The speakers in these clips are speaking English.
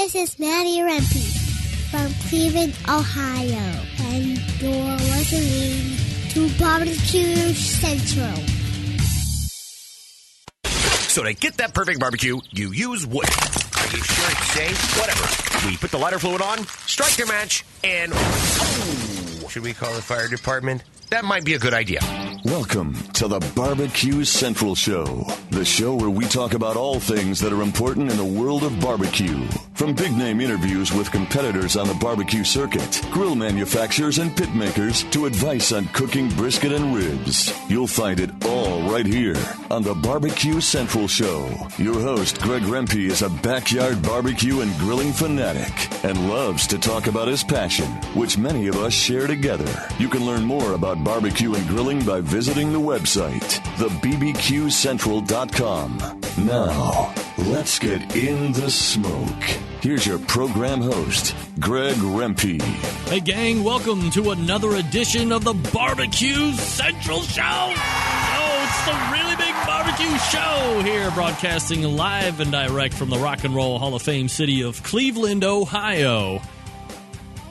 This is Maddie Rempe from Cleveland, Ohio, and you're listening to Barbecue Central. So to get that perfect barbecue, you use wood. Are you sure it's safe? Whatever. We put the lighter fluid on, strike the match, and... Oh, should we call the fire department? That might be a good idea. Welcome to the Barbecue Central Show, the show where we talk about all things that are important in the world of barbecue. From big-name interviews with competitors on the barbecue circuit, grill manufacturers and pit makers, to advice on cooking brisket and ribs. You'll find it all right here on the Barbecue Central Show. Your host, Greg Rempe, is a backyard barbecue and grilling fanatic and loves to talk about his passion, which many of us share together. You can learn more about barbecue and grilling by visiting the website, thebbqcentral.com. Now, let's get in the smoke. Here's your program host, Greg Rempe. Hey, gang, welcome to another edition of the Barbecue Central Show. Oh, it's the really big barbecue show here, broadcasting live and direct from the Rock and Roll Hall of Fame city of Cleveland, Ohio.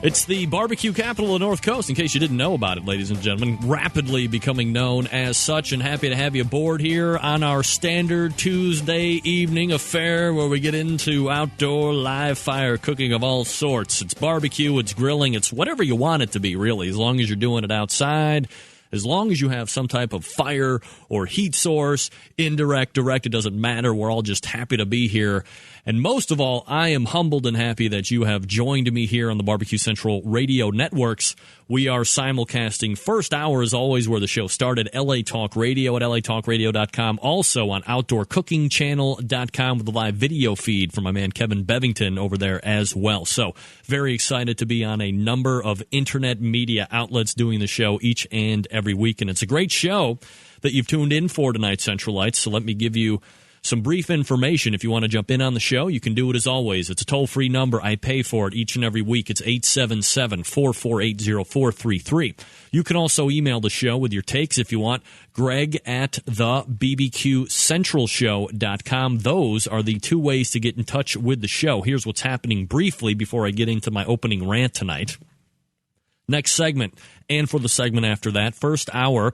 It's the barbecue capital of the North Coast, in case you didn't know about it, ladies and gentlemen. Rapidly becoming known as such, and happy to have you aboard here on our standard Tuesday evening affair where we get into outdoor live fire cooking of all sorts. It's barbecue, it's grilling, it's whatever you want it to be, really, as long as you're doing it outside. As long as you have some type of fire or heat source, indirect, direct, it doesn't matter. We're all just happy to be here. And most of all, I am humbled and happy that you have joined me here on the Barbecue Central radio networks. We are simulcasting first hour, as always, where the show started, LA Talk Radio at latalkradio.com. Also on outdoorcookingchannel.com with a live video feed from my man Kevin Bevington over there as well. So very excited to be on a number of internet media outlets doing the show each and every week. And it's a great show that you've tuned in for tonight, Centralites. So let me give you some brief information. If you want to jump in on the show, you can do it as always. It's a toll-free number. I pay for it each and every week. It's 877-448-0433. You can also email the show with your takes if you want. Greg at thebbqcentralshow.com. Those are the two ways to get in touch with the show. Here's what's happening briefly before I get into my opening rant tonight. Next segment, and for the segment after that, first hour,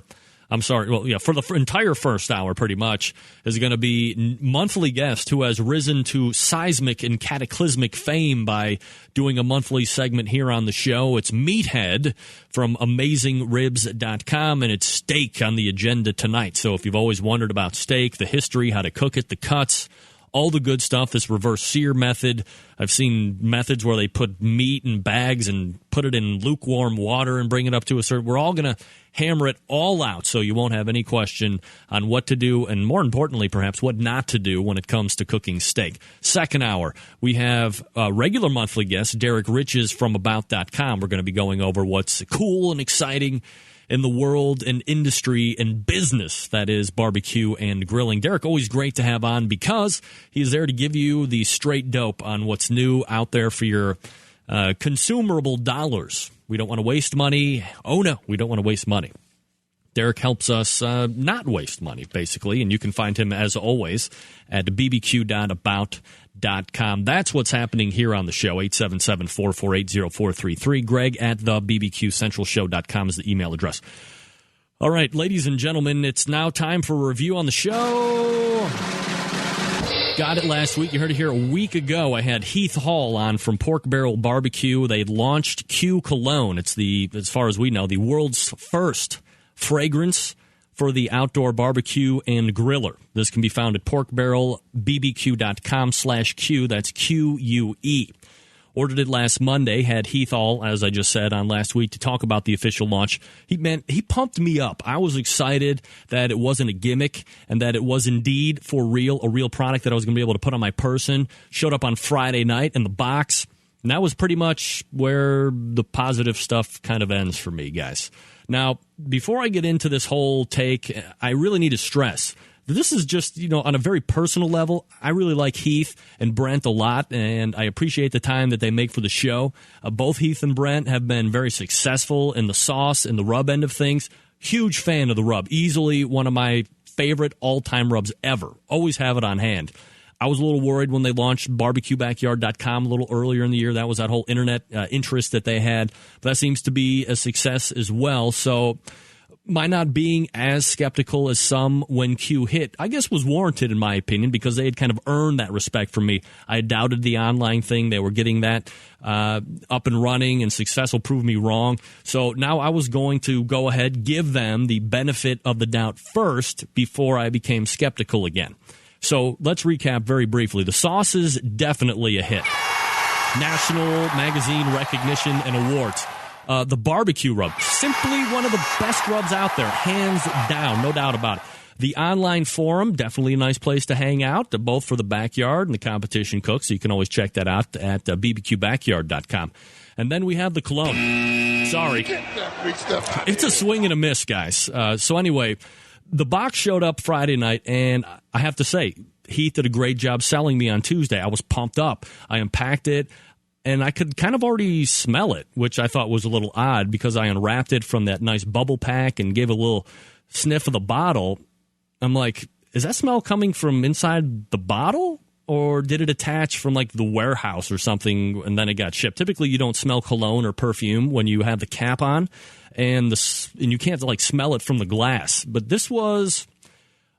for the entire first hour, pretty much, is going to be monthly guest who has risen to seismic and cataclysmic fame by doing a monthly segment here on the show. It's Meathead from AmazingRibs.com, and it's steak on the agenda tonight. So if you've always wondered about steak, the history, how to cook it, the cuts, all the good stuff, this reverse sear method. I've seen methods where they put meat in bags and put it in lukewarm water and bring it up to a certain... We're all going to hammer it all out so you won't have any question on what to do and, more importantly, perhaps, what not to do when it comes to cooking steak. Second hour, we have a regular monthly guest, Derek Riches from About.com. We're going to be going over what's cool and exciting in the world and industry and business that is barbecue and grilling. Derek, always great to have on because he's there to give you the straight dope on what's new out there for your consumable dollars. We don't want to waste money. Oh, no, we don't want to waste money. Derek helps us not waste money, basically, and you can find him, as always, at bbq.about.com. That's what's happening here on the show, 877-448-0433. Greg at thebbqcentralshow.com is the email address. All right, ladies and gentlemen, it's now time for a review on the show. Got it last week. You heard it here a week ago. I had Heath Hall on from Pork Barrel Barbecue. They launched Q Cologne. It's as far as we know, the world's first fragrance for the outdoor barbecue and griller. This can be found at porkbarrelbbq.com/Q. That's QUE. Ordered it last Monday. Had Heath Hall, as I just said, on last week to talk about the official launch. He pumped me up. I was excited that it wasn't a gimmick and that it was indeed for real, a real product that I was going to be able to put on my person. Showed up on Friday night in the box. And that was pretty much where the positive stuff kind of ends for me, guys. Now, before I get into this whole take, I really need to stress this is just, on a very personal level, I really like Heath and Brent a lot, and I appreciate the time that they make for the show. Both Heath and Brent have been very successful in the sauce and the rub end of things. Huge fan of the rub. Easily one of my favorite all-time rubs ever. Always have it on hand. I was a little worried when they launched barbecuebackyard.com a little earlier in the year. That was that whole internet interest that they had. But that seems to be a success as well. So my not being as skeptical as some when Q hit, I guess was warranted in my opinion, because they had kind of earned that respect from me. I had doubted the online thing. They were getting that up and running and successful, proved me wrong. So now I was going to go ahead, give them the benefit of the doubt first before I became skeptical again. So let's recap very briefly. The sauce is definitely a hit. National magazine recognition and awards. The barbecue rub, simply one of the best rubs out there, hands down, no doubt about it. The online forum, definitely a nice place to hang out, both for the backyard and the competition cooks, so you can always check that out at bbqbackyard.com. And then we have the cologne. Sorry. It's a swing and a miss, guys. So anyway, the box showed up Friday night, and I have to say, Heath did a great job selling me on Tuesday. I was pumped up. I unpacked it, and I could kind of already smell it, which I thought was a little odd because I unwrapped it from that nice bubble pack and gave a little sniff of the bottle. I'm like, is that smell coming from inside the bottle? Or did it attach from like the warehouse or something and then it got shipped? Typically, you don't smell cologne or perfume when you have the cap on, and you can't like smell it from the glass. But this was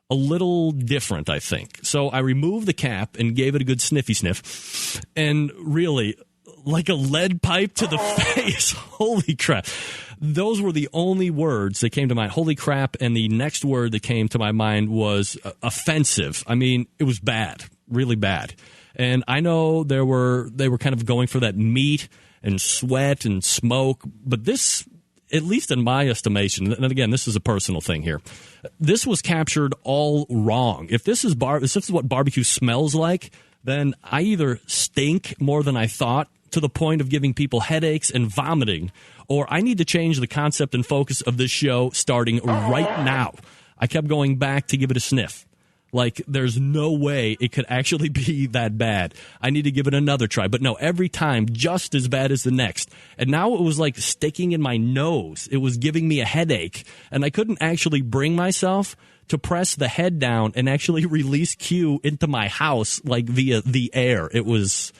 a little different, I think. So I removed the cap and gave it a good sniffy sniff, and really, like a lead pipe to the face. Holy crap. Those were the only words that came to mind. Holy crap. And the next word that came to my mind was offensive. I mean, it was bad, really bad. And I know they were kind of going for that meat and sweat and smoke, but this, at least in my estimation, and again, this is a personal thing here, this was captured all wrong. If this is what barbecue smells like, then I either stink more than I thought to the point of giving people headaches and vomiting, or I need to change the concept and focus of this show starting right now. I kept going back to give it a sniff. Like, there's no way it could actually be that bad. I need to give it another try. But no, every time, just as bad as the next. And now it was like sticking in my nose. It was giving me a headache. And I couldn't actually bring myself to press the head down and actually release Q into my house, like via the air. It was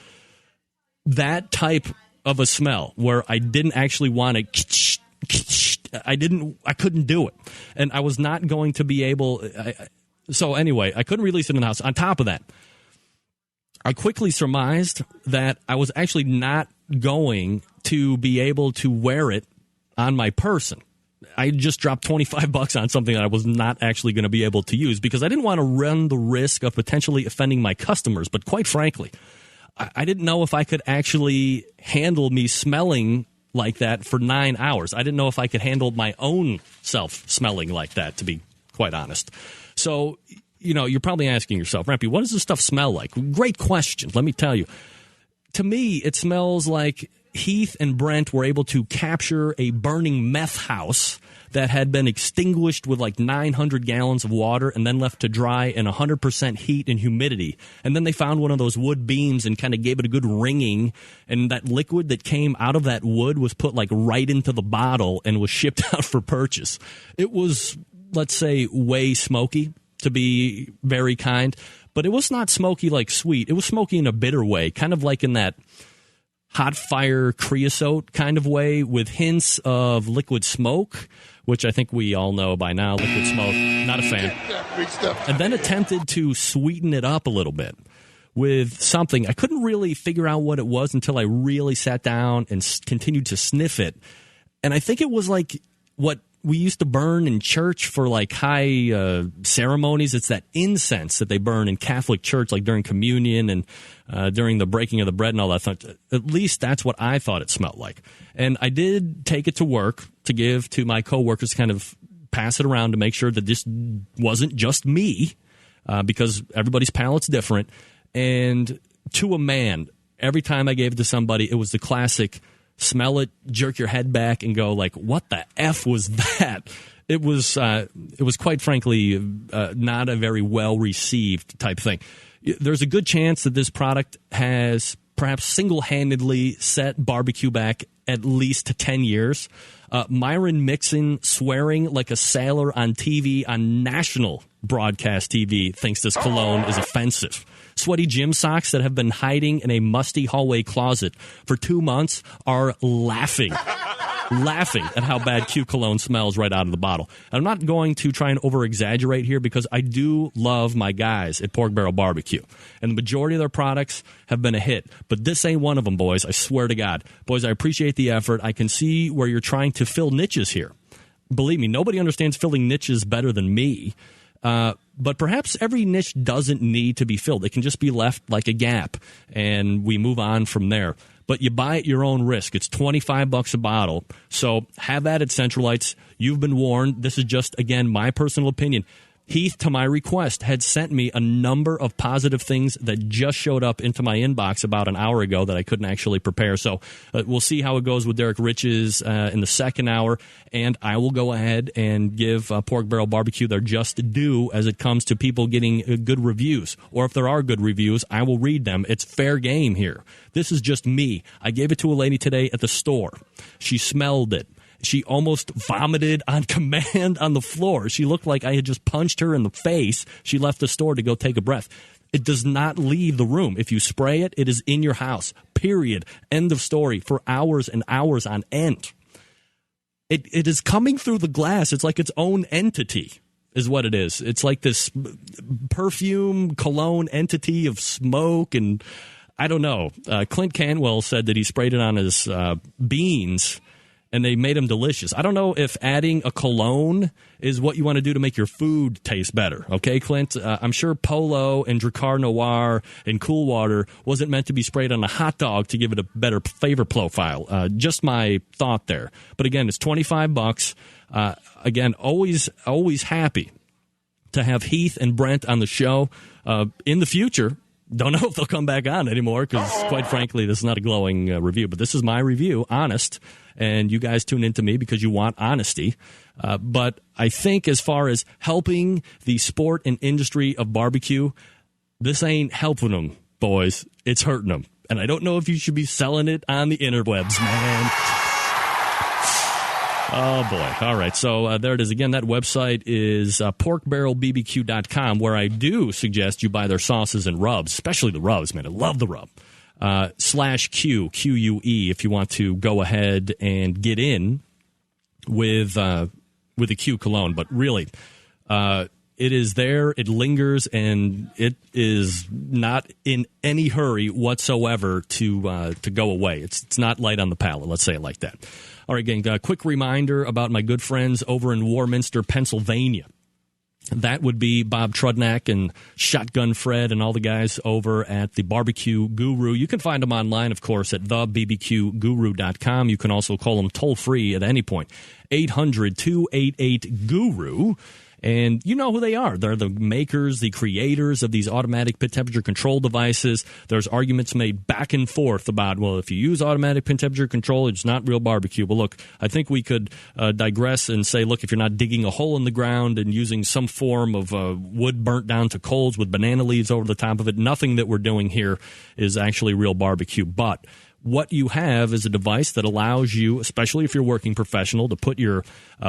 that type of a smell where I didn't actually want to. I couldn't do it. And I was not going to be able. So anyway, I couldn't release it in the house. On top of that, I quickly surmised that I was actually not going to be able to wear it on my person. I just dropped $25 on something that I was not actually going to be able to use because I didn't want to run the risk of potentially offending my customers. But quite frankly, I didn't know if I could actually handle me smelling like that for 9 hours. I didn't know if I could handle my own self smelling like that, to be quite honest. So, you're probably asking yourself, Rampy, what does this stuff smell like? Great question. Let me tell you. To me, it smells like Heath and Brent were able to capture a burning meth house that had been extinguished with like 900 gallons of water and then left to dry in 100% heat and humidity. And then they found one of those wood beams and kind of gave it a good ringing. And that liquid that came out of that wood was put like right into the bottle and was shipped out for purchase. It was, let's say, way smoky, to be very kind. But it was not smoky like sweet. It was smoky in a bitter way, kind of like in that hot fire creosote kind of way with hints of liquid smoke, which I think we all know by now. Liquid smoke, not a fan. And then attempted to sweeten it up a little bit with something. I couldn't really figure out what it was until I really sat down and continued to sniff it. And I think it was like what we used to burn in church for like high ceremonies. It's that incense that they burn in Catholic church, like during communion and during the breaking of the bread and all that. At least that's what I thought it smelled like. And I did take it to work to give to my coworkers to kind of pass it around to make sure that this wasn't just me, because everybody's palate's different. And to a man, every time I gave it to somebody, it was the classic smell it, jerk your head back, and go like, "What the F was that?" It was quite frankly not a very well received type thing. There's a good chance that this product has perhaps single-handedly set barbecue back at least 10 years. Myron Mixon, swearing like a sailor on TV, on national broadcast TV, thinks this cologne is offensive. Sweaty gym socks that have been hiding in a musty hallway closet for 2 months are laughing at how bad Q Cologne smells right out of the bottle. And I'm not going to try and over-exaggerate here because I do love my guys at Pork Barrel Barbecue. And the majority of their products have been a hit. But this ain't one of them, boys. I swear to God. Boys, I appreciate the effort. I can see where you're trying to fill niches here. Believe me, nobody understands filling niches better than me. But perhaps every niche doesn't need to be filled. It can just be left like a gap, and we move on from there. But you buy at your own risk. It's $25 a bottle. So have at it, Centralites. You've been warned. This is just, again, my personal opinion. Heath, to my request, had sent me a number of positive things that just showed up into my inbox about an hour ago that I couldn't actually prepare. So we'll see how it goes with Derek Riches in the second hour, and I will go ahead and give Pork Barrel Barbecue their just due as it comes to people getting good reviews. Or if there are good reviews, I will read them. It's fair game here. This is just me. I gave it to a lady today at the store. She smelled it. She almost vomited on command on the floor. She looked like I had just punched her in the face. She left the store to go take a breath. It does not leave the room. If you spray it, it is in your house. Period. End of story. For hours and hours on end. It is coming through the glass. It's like its own entity is what it is. It's like this perfume, cologne entity of smoke, and I don't know. Clint Canwell said that he sprayed it on his beans, and they made them delicious. I don't know if adding a cologne is what you want to do to make your food taste better. Okay, Clint? I'm sure Polo and Drakkar Noir and Cool Water wasn't meant to be sprayed on a hot dog to give it a better flavor profile. Just my thought there. But again, it's $25. Again, always happy to have Heath and Brent on the show in the future. Don't know if they'll come back on anymore because, quite frankly, this is not a glowing review. But this is my review, honest, and you guys tune into me because you want honesty. But I think as far as helping the sport and industry of barbecue, this ain't helping them, boys. It's hurting them. And I don't know if you should be selling it on the interwebs, man. Oh, boy. All right. So there it is. Again, that website is porkbarrelbbq.com, where I do suggest you buy their sauces and rubs, especially the rubs, man. I love the rub. /Q, Q-U-E, if you want to go ahead and get in with a Q cologne. But really, it is there, it lingers, and it is not in any hurry whatsoever to go away. It's not light on the palate, let's say it like that. All right, gang, a quick reminder about my good friends over in Warminster, Pennsylvania. That would be Bob Trudnak and Shotgun Fred and all the guys over at the Barbecue Guru. You can find them online, of course, at thebbqguru.com. You can also call them toll-free at any point, 800-288-GURU. And you know who they are. They're the makers, the creators of these automatic pit temperature control devices. There's arguments made back and forth about, well, if you use automatic pit temperature control, it's not real barbecue. Well, look, I think we could digress and say, look, if you're not digging a hole in the ground and using some form of wood burnt down to coals with banana leaves over the top of it, nothing that we're doing here is actually real barbecue. But what you have is a device that allows you, especially if you're working professional, to put your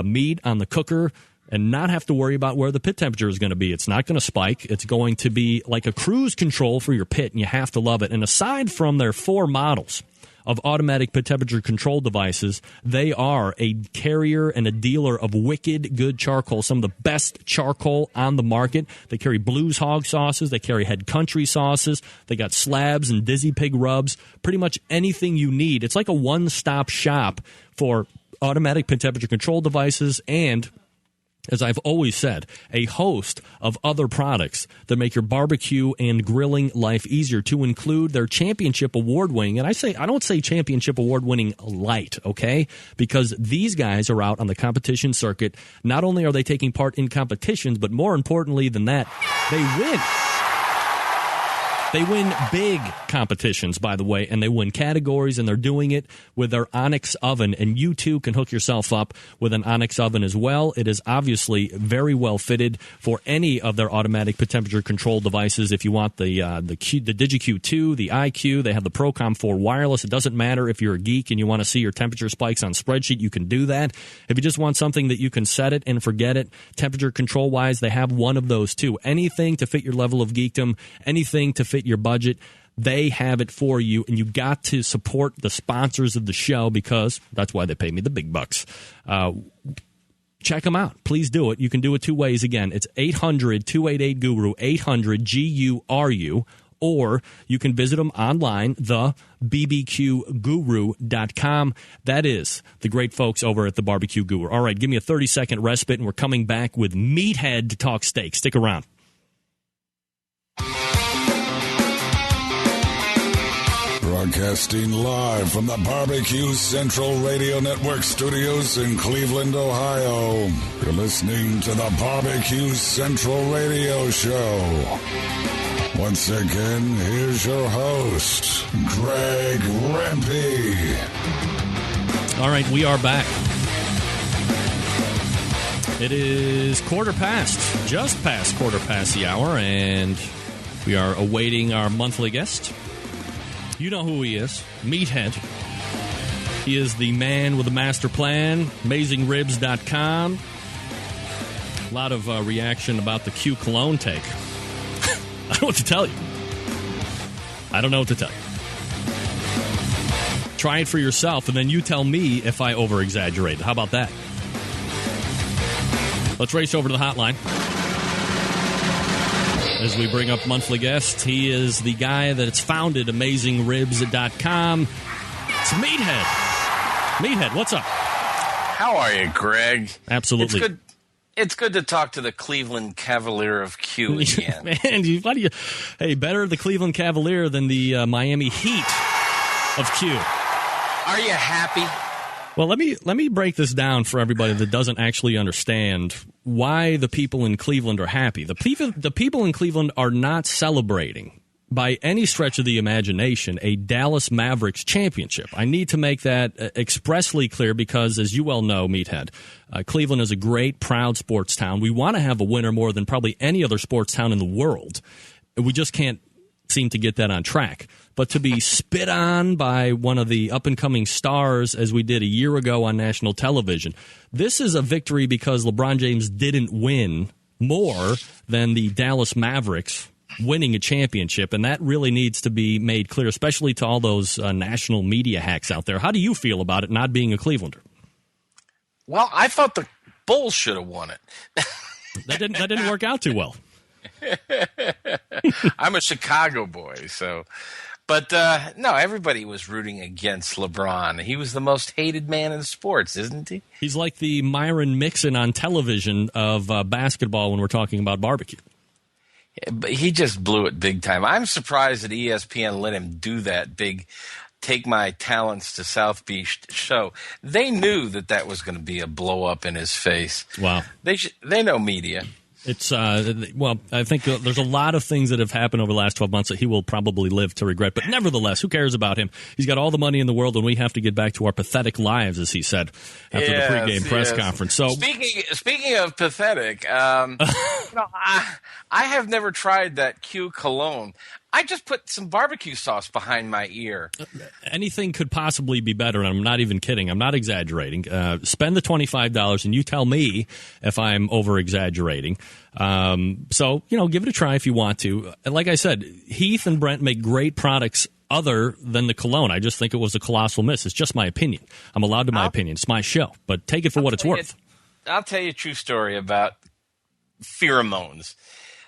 meat on the cooker and not have to worry about where the pit temperature is going to be. It's not going to spike. It's going to be like a cruise control for your pit, and you have to love it. And aside from their 4 models of automatic pit temperature control devices, they are a carrier and a dealer of wicked good charcoal, some of the best charcoal on the market. They carry Blues Hog sauces. They carry Head Country sauces. They got slabs and Dizzy Pig rubs, pretty much anything you need. It's like a one-stop shop for automatic pit temperature control devices and, as I've always said, a host of other products that make your barbecue and grilling life easier, to include their championship award-winning, and I don't say championship award-winning light, okay? Because these guys are out on the competition circuit. Not only are they taking part in competitions, but more importantly than that, they win. They win big competitions, by the way, and they win categories, and they're doing it with their Onyx oven. And you, too, can hook yourself up with an Onyx oven as well. It is obviously very well fitted for any of their automatic temperature control devices. If you want the DigiQ2, the iQ, they have the Procom 4 wireless. It doesn't matter if you're a geek and you want to see your temperature spikes on spreadsheet, you can do that. If you just want something that you can set it and forget it, temperature control-wise, they have one of those, too. Anything to fit your level of geekdom, anything to fit your budget, they have it for you, and you got to support the sponsors of the show because that's why they pay me the big bucks. Check them out. Please do it. You can do it two ways. Again, it's 800-288-GURU, 800-GURU, or you can visit them online, thebbqguru.com. That is the great folks over at the Barbecue Guru. All right, give me a 30-second respite, and we're coming back with Meathead to talk steak. Stick around. Broadcasting live from the Barbecue Central Radio Network studios in Cleveland, Ohio. You're listening to the Barbecue Central Radio Show. Once again, here's your host, Greg Rempe. All right, we are back. It is just past quarter past the hour, and we are awaiting our monthly guest. You know who he is, Meathead. He is the man with the master plan, AmazingRibs.com. A lot of reaction about the Q Cologne take. I don't know what to tell you. Try it for yourself, and then you tell me if I over-exaggerated. How about that? Let's race over to the hotline as we bring up monthly guests. He is the guy that's founded AmazingRibs.com. It's Meathead. Meathead, what's up? How are you, Greg? Absolutely. It's good to talk to the Cleveland Cavalier of Q again. Man, hey, better the Cleveland Cavalier than the Miami Heat of Q. Are you happy? Well, let me break this down for everybody that doesn't actually understand why the people in Cleveland are happy. The people in Cleveland are not celebrating, by any stretch of the imagination, a Dallas Mavericks championship. I need to make that expressly clear because, as you well know, Meathead, Cleveland is a great, proud sports town. We want to have a winner more than probably any other sports town in the world. We just can't seem to get that on track. But to be spit on by one of the up-and-coming stars, as we did a year ago on national television, this is a victory because LeBron James didn't win more than the Dallas Mavericks winning a championship, and that really needs to be made clear, especially to all those national media hacks out there. How do you feel about it not being a Clevelander? Well, I thought the Bulls should have won it. That didn't work out too well. I'm a Chicago boy, so... But, no, everybody was rooting against LeBron. He was the most hated man in sports, isn't he? He's like the Myron Mixon on television of basketball when we're talking about barbecue. Yeah, but he just blew it big time. I'm surprised that ESPN let him do that big Take My Talents to South Beach show. They knew that was going to be a blow up in his face. Wow. They know media. It's, well, I think there's a lot of things that have happened over the last 12 months that he will probably live to regret. But nevertheless, who cares about him? He's got all the money in the world, and we have to get back to our pathetic lives, as he said after the pregame press conference. So, speaking of pathetic, I have never tried that Q Cologne. I just put some barbecue sauce behind my ear. Anything could possibly be better, and I'm not even kidding. I'm not exaggerating. Spend the $25, and you tell me if I'm over-exaggerating. So, give it a try if you want to. And like I said, Heath and Brent make great products other than the cologne. I just think it was a colossal miss. It's just my opinion. I'm allowed to my opinion. It's my show. But take it for what it's worth. I'll tell you a true story about pheromones.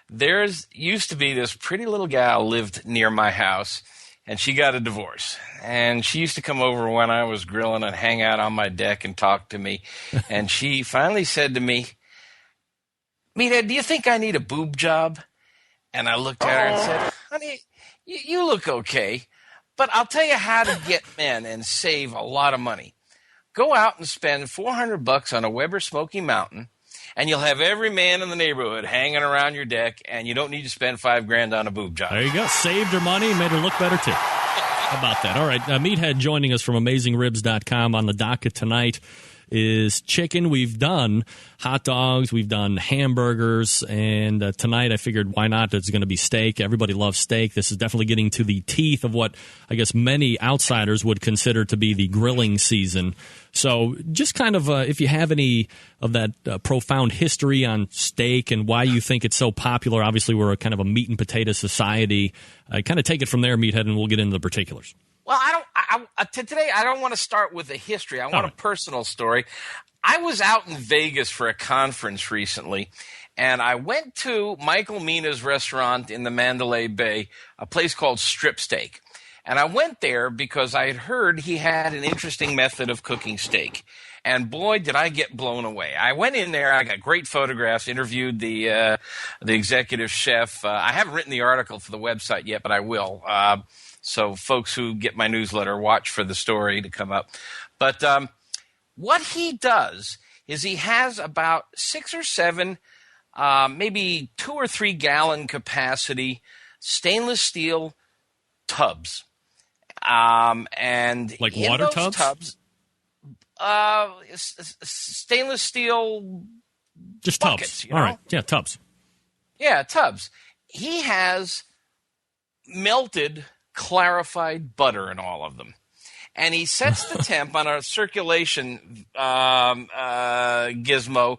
There's used to be this pretty little gal lived near my house, and she got a divorce. And she used to come over when I was grilling and hang out on my deck and talk to me. And she finally said to me, "Meathead, do you think I need a boob job?" And I looked at her and said, "Honey, you look okay, but I'll tell you how to get men and save a lot of money. Go out and spend $400 on a Weber Smoky Mountain, and you'll have every man in the neighborhood hanging around your deck, and you don't need to spend $5,000 on a boob job. There you go. Saved her money, made her look better, too. How about that? All right, Meathead joining us from AmazingRibs.com. On the docket tonight is chicken. We've done hot dogs, we've done hamburgers, and tonight I figured why not? It's going to be steak. Everybody loves steak. This is definitely getting to the teeth of what I guess many outsiders would consider to be the grilling season. So just kind of if you have any of that profound history on steak and why you think it's so popular. Obviously, we're a kind of a meat and potato society. Kind of take it from there, Meathead, and we'll get into the particulars. Well, today I don't want to start with a history. I want a personal story. I was out in Vegas for a conference recently, and I went to Michael Mina's restaurant in the Mandalay Bay, a place called Strip Steak. And I went there because I had heard he had an interesting method of cooking steak. And boy, did I get blown away. I went in there. I got great photographs, interviewed the executive chef. I haven't written the article for the website yet, but I will. So folks who get my newsletter, watch for the story to come up. But what he does is he has about 6 or 7, maybe 2 or 3 gallon capacity stainless steel tubs. And like in water those tubs? Stainless steel just buckets, tubs. All right. Yeah, tubs. Yeah, tubs. He has melted clarified butter in all of them. And he sets the temp on a circulation gizmo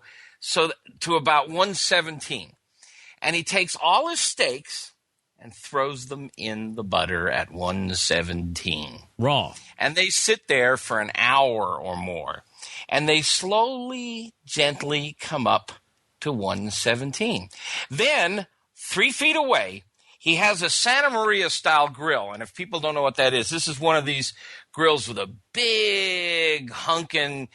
to about 117. And he takes all his steaks and throws them in the butter at 117. Raw. And they sit there for an hour or more. And they slowly, gently come up to 117. Then, 3 feet away, he has a Santa Maria-style grill, and if people don't know what that is, this is one of these grills with a big hunkin'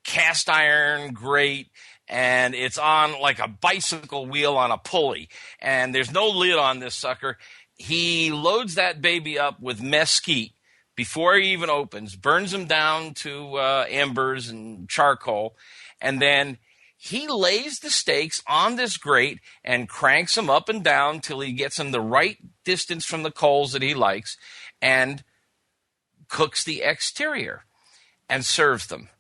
cast iron grate, and it's on like a bicycle wheel on a pulley, and there's no lid on this sucker. He loads that baby up with mesquite before he even opens, burns them down to embers and charcoal, and then he lays the steaks on this grate and cranks them up and down till he gets them the right distance from the coals that he likes and cooks the exterior and serves them.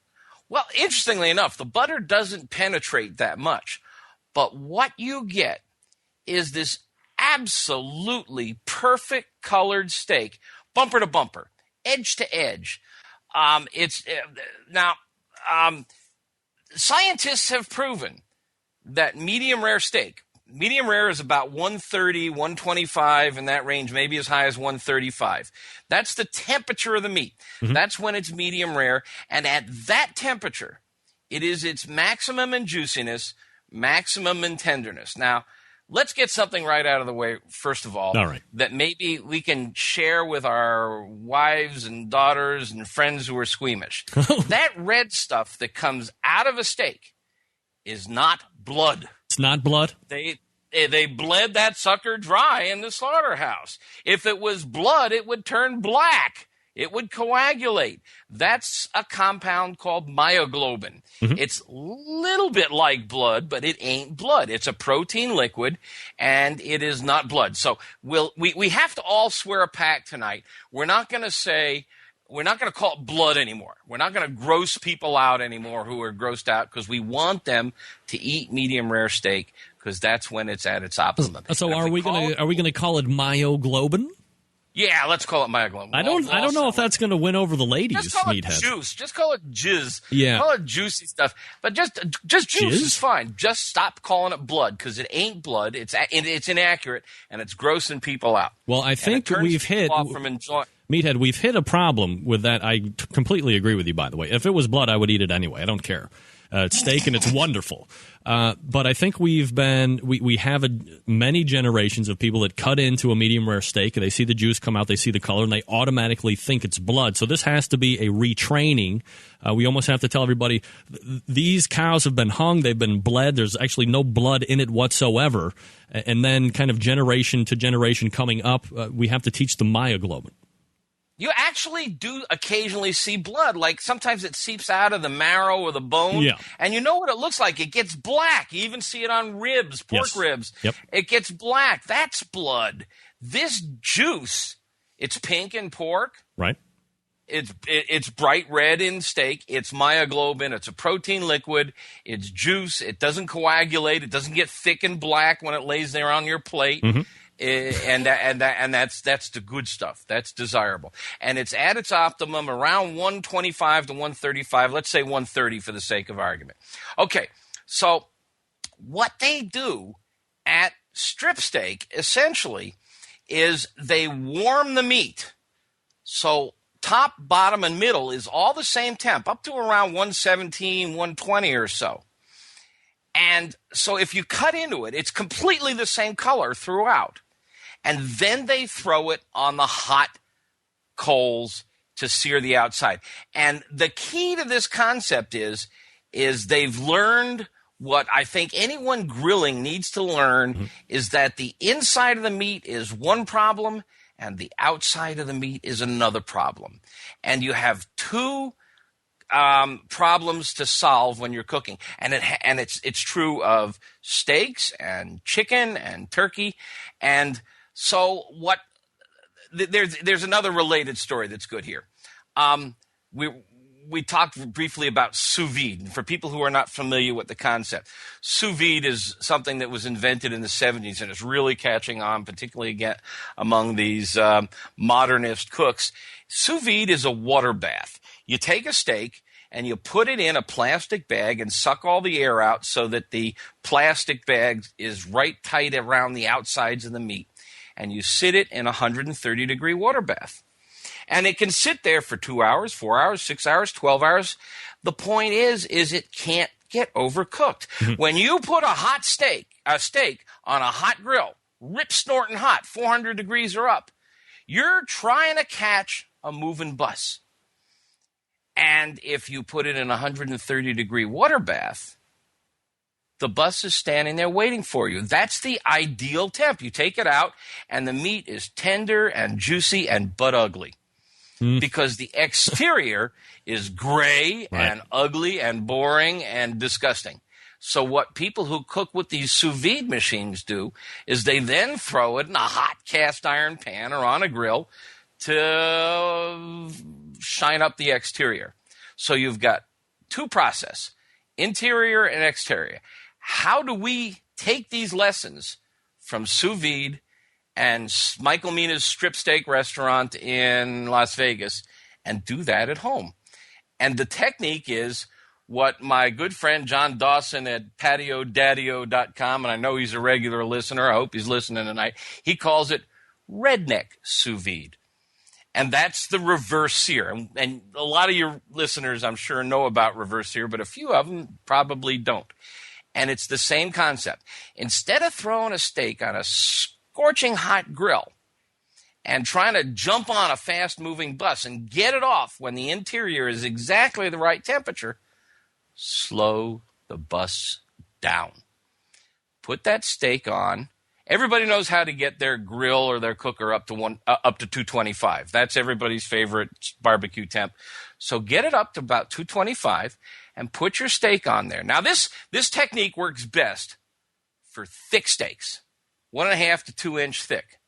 Well, interestingly enough, the butter doesn't penetrate that much, but what you get is this absolutely perfect colored steak, bumper to bumper, edge to edge. Scientists have proven that medium rare steak, medium rare is about 130, 125, in that range, maybe as high as 135. That's the temperature of the meat. Mm-hmm. That's when it's medium rare. And at that temperature, it is its maximum in juiciness, maximum in tenderness. Now, let's get something right out of the way, first of all right, that maybe we can share with our wives and daughters and friends who are squeamish. That red stuff that comes out of a steak is not blood. It's not blood? They bled that sucker dry in the slaughterhouse. If it was blood, it would turn black. It would coagulate. That's a compound called myoglobin. Mm-hmm. It's a little bit like blood, but it ain't blood. It's a protein liquid, and it is not blood. So we have to all swear a pact tonight. We're not going to call it blood anymore. We're not going to gross people out anymore who are grossed out, because we want them to eat medium rare steak, because that's when it's at its optimum. So are we going to call it myoglobin? Yeah, let's call it myoglobin. I don't know if that's going to win over the ladies. Just call it Meathead. Juice. Just call it jizz. Yeah. Call it juicy stuff. But just juice is fine. Just stop calling it blood, because it ain't blood. It's inaccurate, and it's grossing people out. Well, I think we've hit Meathead. We've hit a problem with that. I completely agree with you. By the way, if it was blood, I would eat it anyway. I don't care. It's steak and it's wonderful. But I think we have many generations of people that cut into a medium rare steak, and they see the juice come out, they see the color, and they automatically think it's blood. So this has to be a retraining. We almost have to tell everybody, these cows have been hung, they've been bled, there's actually no blood in it whatsoever. And then kind of generation to generation coming up, we have to teach them myoglobin. you actually do occasionally see blood. Like sometimes it seeps out of the marrow or the bone. Yeah. And you know what it looks like? It gets black. You even see it on ribs, pork ribs. Yep. It gets black. That's blood. This juice, it's pink in pork. Right. It's bright red in steak. It's myoglobin. It's a protein liquid. It's juice. It doesn't coagulate. It doesn't get thick and black when it lays there on your plate. Mm-hmm. And that's the good stuff. That's desirable. And it's at its optimum around 125 to 135. Let's say 130 for the sake of argument. Okay, so what they do at strip steak essentially is they warm the meat. So top, bottom, and middle is all the same temp, up to around 117, 120 or so. And so if you cut into it, it's completely the same color throughout. And then they throw it on the hot coals to sear the outside. And the key to this concept is they've learned what I think anyone grilling needs to learn is that the inside of the meat is one problem and the outside of the meat is another problem. And you have two problems to solve when you're cooking. And it's true of steaks and chicken and turkey. And so there's another related story that's good here. We talked briefly about sous vide. And for people who are not familiar with the concept, sous vide is something that was invented in the 70s and is really catching on, particularly again among these modernist cooks. Sous vide is a water bath. You take a steak and you put it in a plastic bag and suck all the air out so that the plastic bag is right tight around the outsides of the meat. And you sit it in a 130-degree water bath. And it can sit there for 2 hours, 4 hours, 6 hours, 12 hours. The point is it can't get overcooked. When you put a steak on a hot grill, rip snorting hot, 400 degrees or up, you're trying to catch a moving bus. And if you put it in a 130-degree water bath, the bus is standing there waiting for you. That's the ideal temp. You take it out, and the meat is tender and juicy and butt ugly. Because the exterior is gray and ugly and boring and disgusting. So what people who cook with these sous vide machines do is they then throw it in a hot cast iron pan or on a grill to shine up the exterior. So you've got two processes, interior and exterior. How do we take these lessons from sous vide and Michael Mina's strip steak restaurant in Las Vegas and do that at home? And the technique is what my good friend John Dawson at patiodaddio.com, and I know he's a regular listener, I hope he's listening tonight, he calls it redneck sous vide. And that's the reverse sear. And a lot of your listeners, I'm sure, know about reverse sear, but a few of them probably don't. And it's the same concept. Instead of throwing a steak on a scorching hot grill and trying to jump on a fast-moving bus and get it off when the interior is exactly the right temperature, slow the bus down. Put that steak on. Everybody knows how to get their grill or their cooker up to 225. That's everybody's favorite barbecue temp. So get it up to about 225 and put your steak on there. Now, this technique works best for thick steaks, 1.5 to 2 inch thick.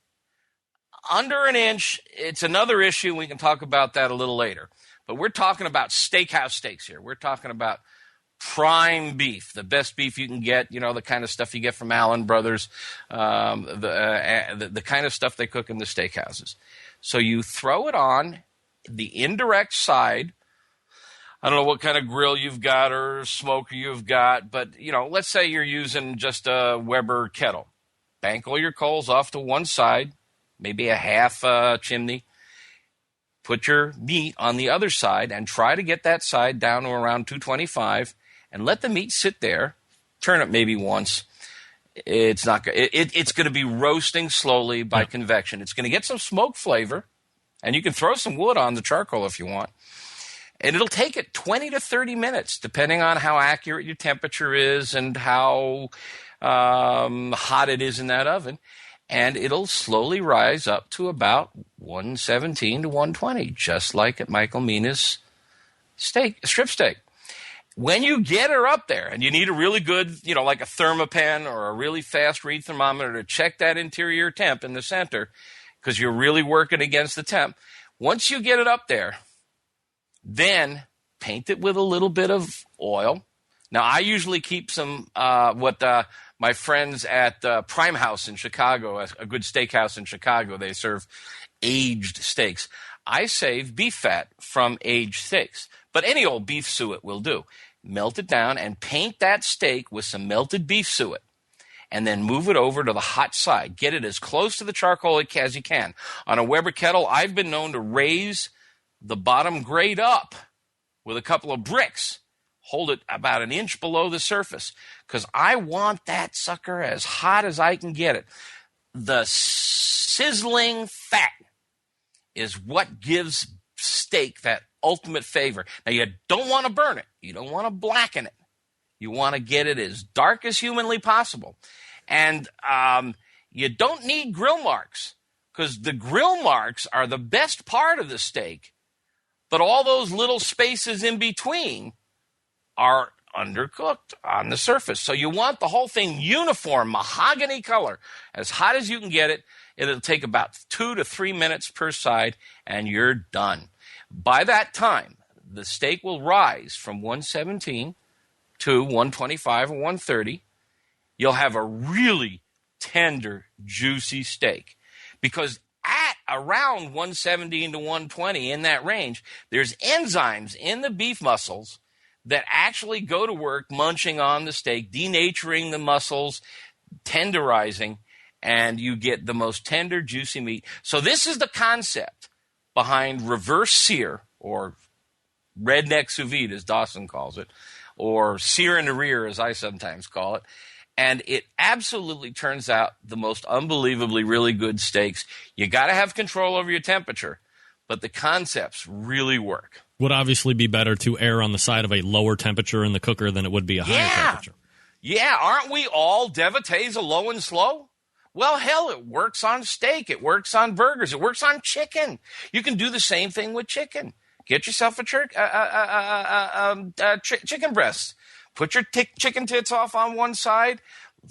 Under an inch, it's another issue. We can talk about that a little later. But we're talking about steakhouse steaks here. We're talking about prime beef, the best beef you can get, you know, the kind of stuff you get from Allen Brothers, the kind of stuff they cook in the steakhouses. So you throw it on the indirect side. I don't know what kind of grill you've got or smoker you've got, but, you know, let's say you're using just a Weber kettle. Bank all your coals off to one side, maybe a half chimney. Put your meat on the other side and try to get that side down to around 225 and let the meat sit there. Turn it maybe once. It's not. It's going to be roasting slowly by convection. It's going to get some smoke flavor, and you can throw some wood on the charcoal if you want. And it'll take it 20 to 30 minutes, depending on how accurate your temperature is and how hot it is in that oven. and it'll slowly rise up to about 117 to 120, just like at Michael Mina's strip steak. When you get her up there, and you need a really good, like a Thermapen or a really fast read thermometer to check that interior temp in the center, because you're really working against the temp. Once you get it up there, then paint it with a little bit of oil. Now, I usually keep some, my friends at Prime House in Chicago, a good steakhouse in Chicago, they serve aged steaks. I save beef fat from aged steaks, but any old beef suet will do. Melt it down and paint that steak with some melted beef suet, and then move it over to the hot side. Get it as close to the charcoal as you can. On a Weber kettle, I've been known to raise the bottom grate up with a couple of bricks. Hold it about an inch below the surface, because I want that sucker as hot as I can get it. The sizzling fat is what gives steak that ultimate flavor. Now, you don't want to burn it. You don't want to blacken it. You want to get it as dark as humanly possible. And you don't need grill marks, because the grill marks are the best part of the steak, but all those little spaces in between are undercooked on the surface. So you want the whole thing uniform, mahogany color, as hot as you can get it. It'll take about 2 to 3 minutes per side, and you're done. By that time, the steak will rise from 117 to 125 or 130. You'll have a really tender, juicy steak, because at around 117 to 120, in that range, there's enzymes in the beef muscles that actually go to work munching on the steak, denaturing the muscles, tenderizing, and you get the most tender, juicy meat. So this is the concept behind reverse sear, or redneck sous vide, as Dawson calls it, or sear in the rear, as I sometimes call it. And it absolutely turns out the most unbelievably really good steaks. You got to have control over your temperature, but the concepts really work. Would obviously be better to err on the side of a lower temperature in the cooker than it would be a higher temperature. Yeah, aren't we all devotees of low and slow? Well, hell, it works on steak. It works on burgers. It works on chicken. You can do the same thing with chicken. Get yourself a chicken breast. Put your chicken tits off on one side,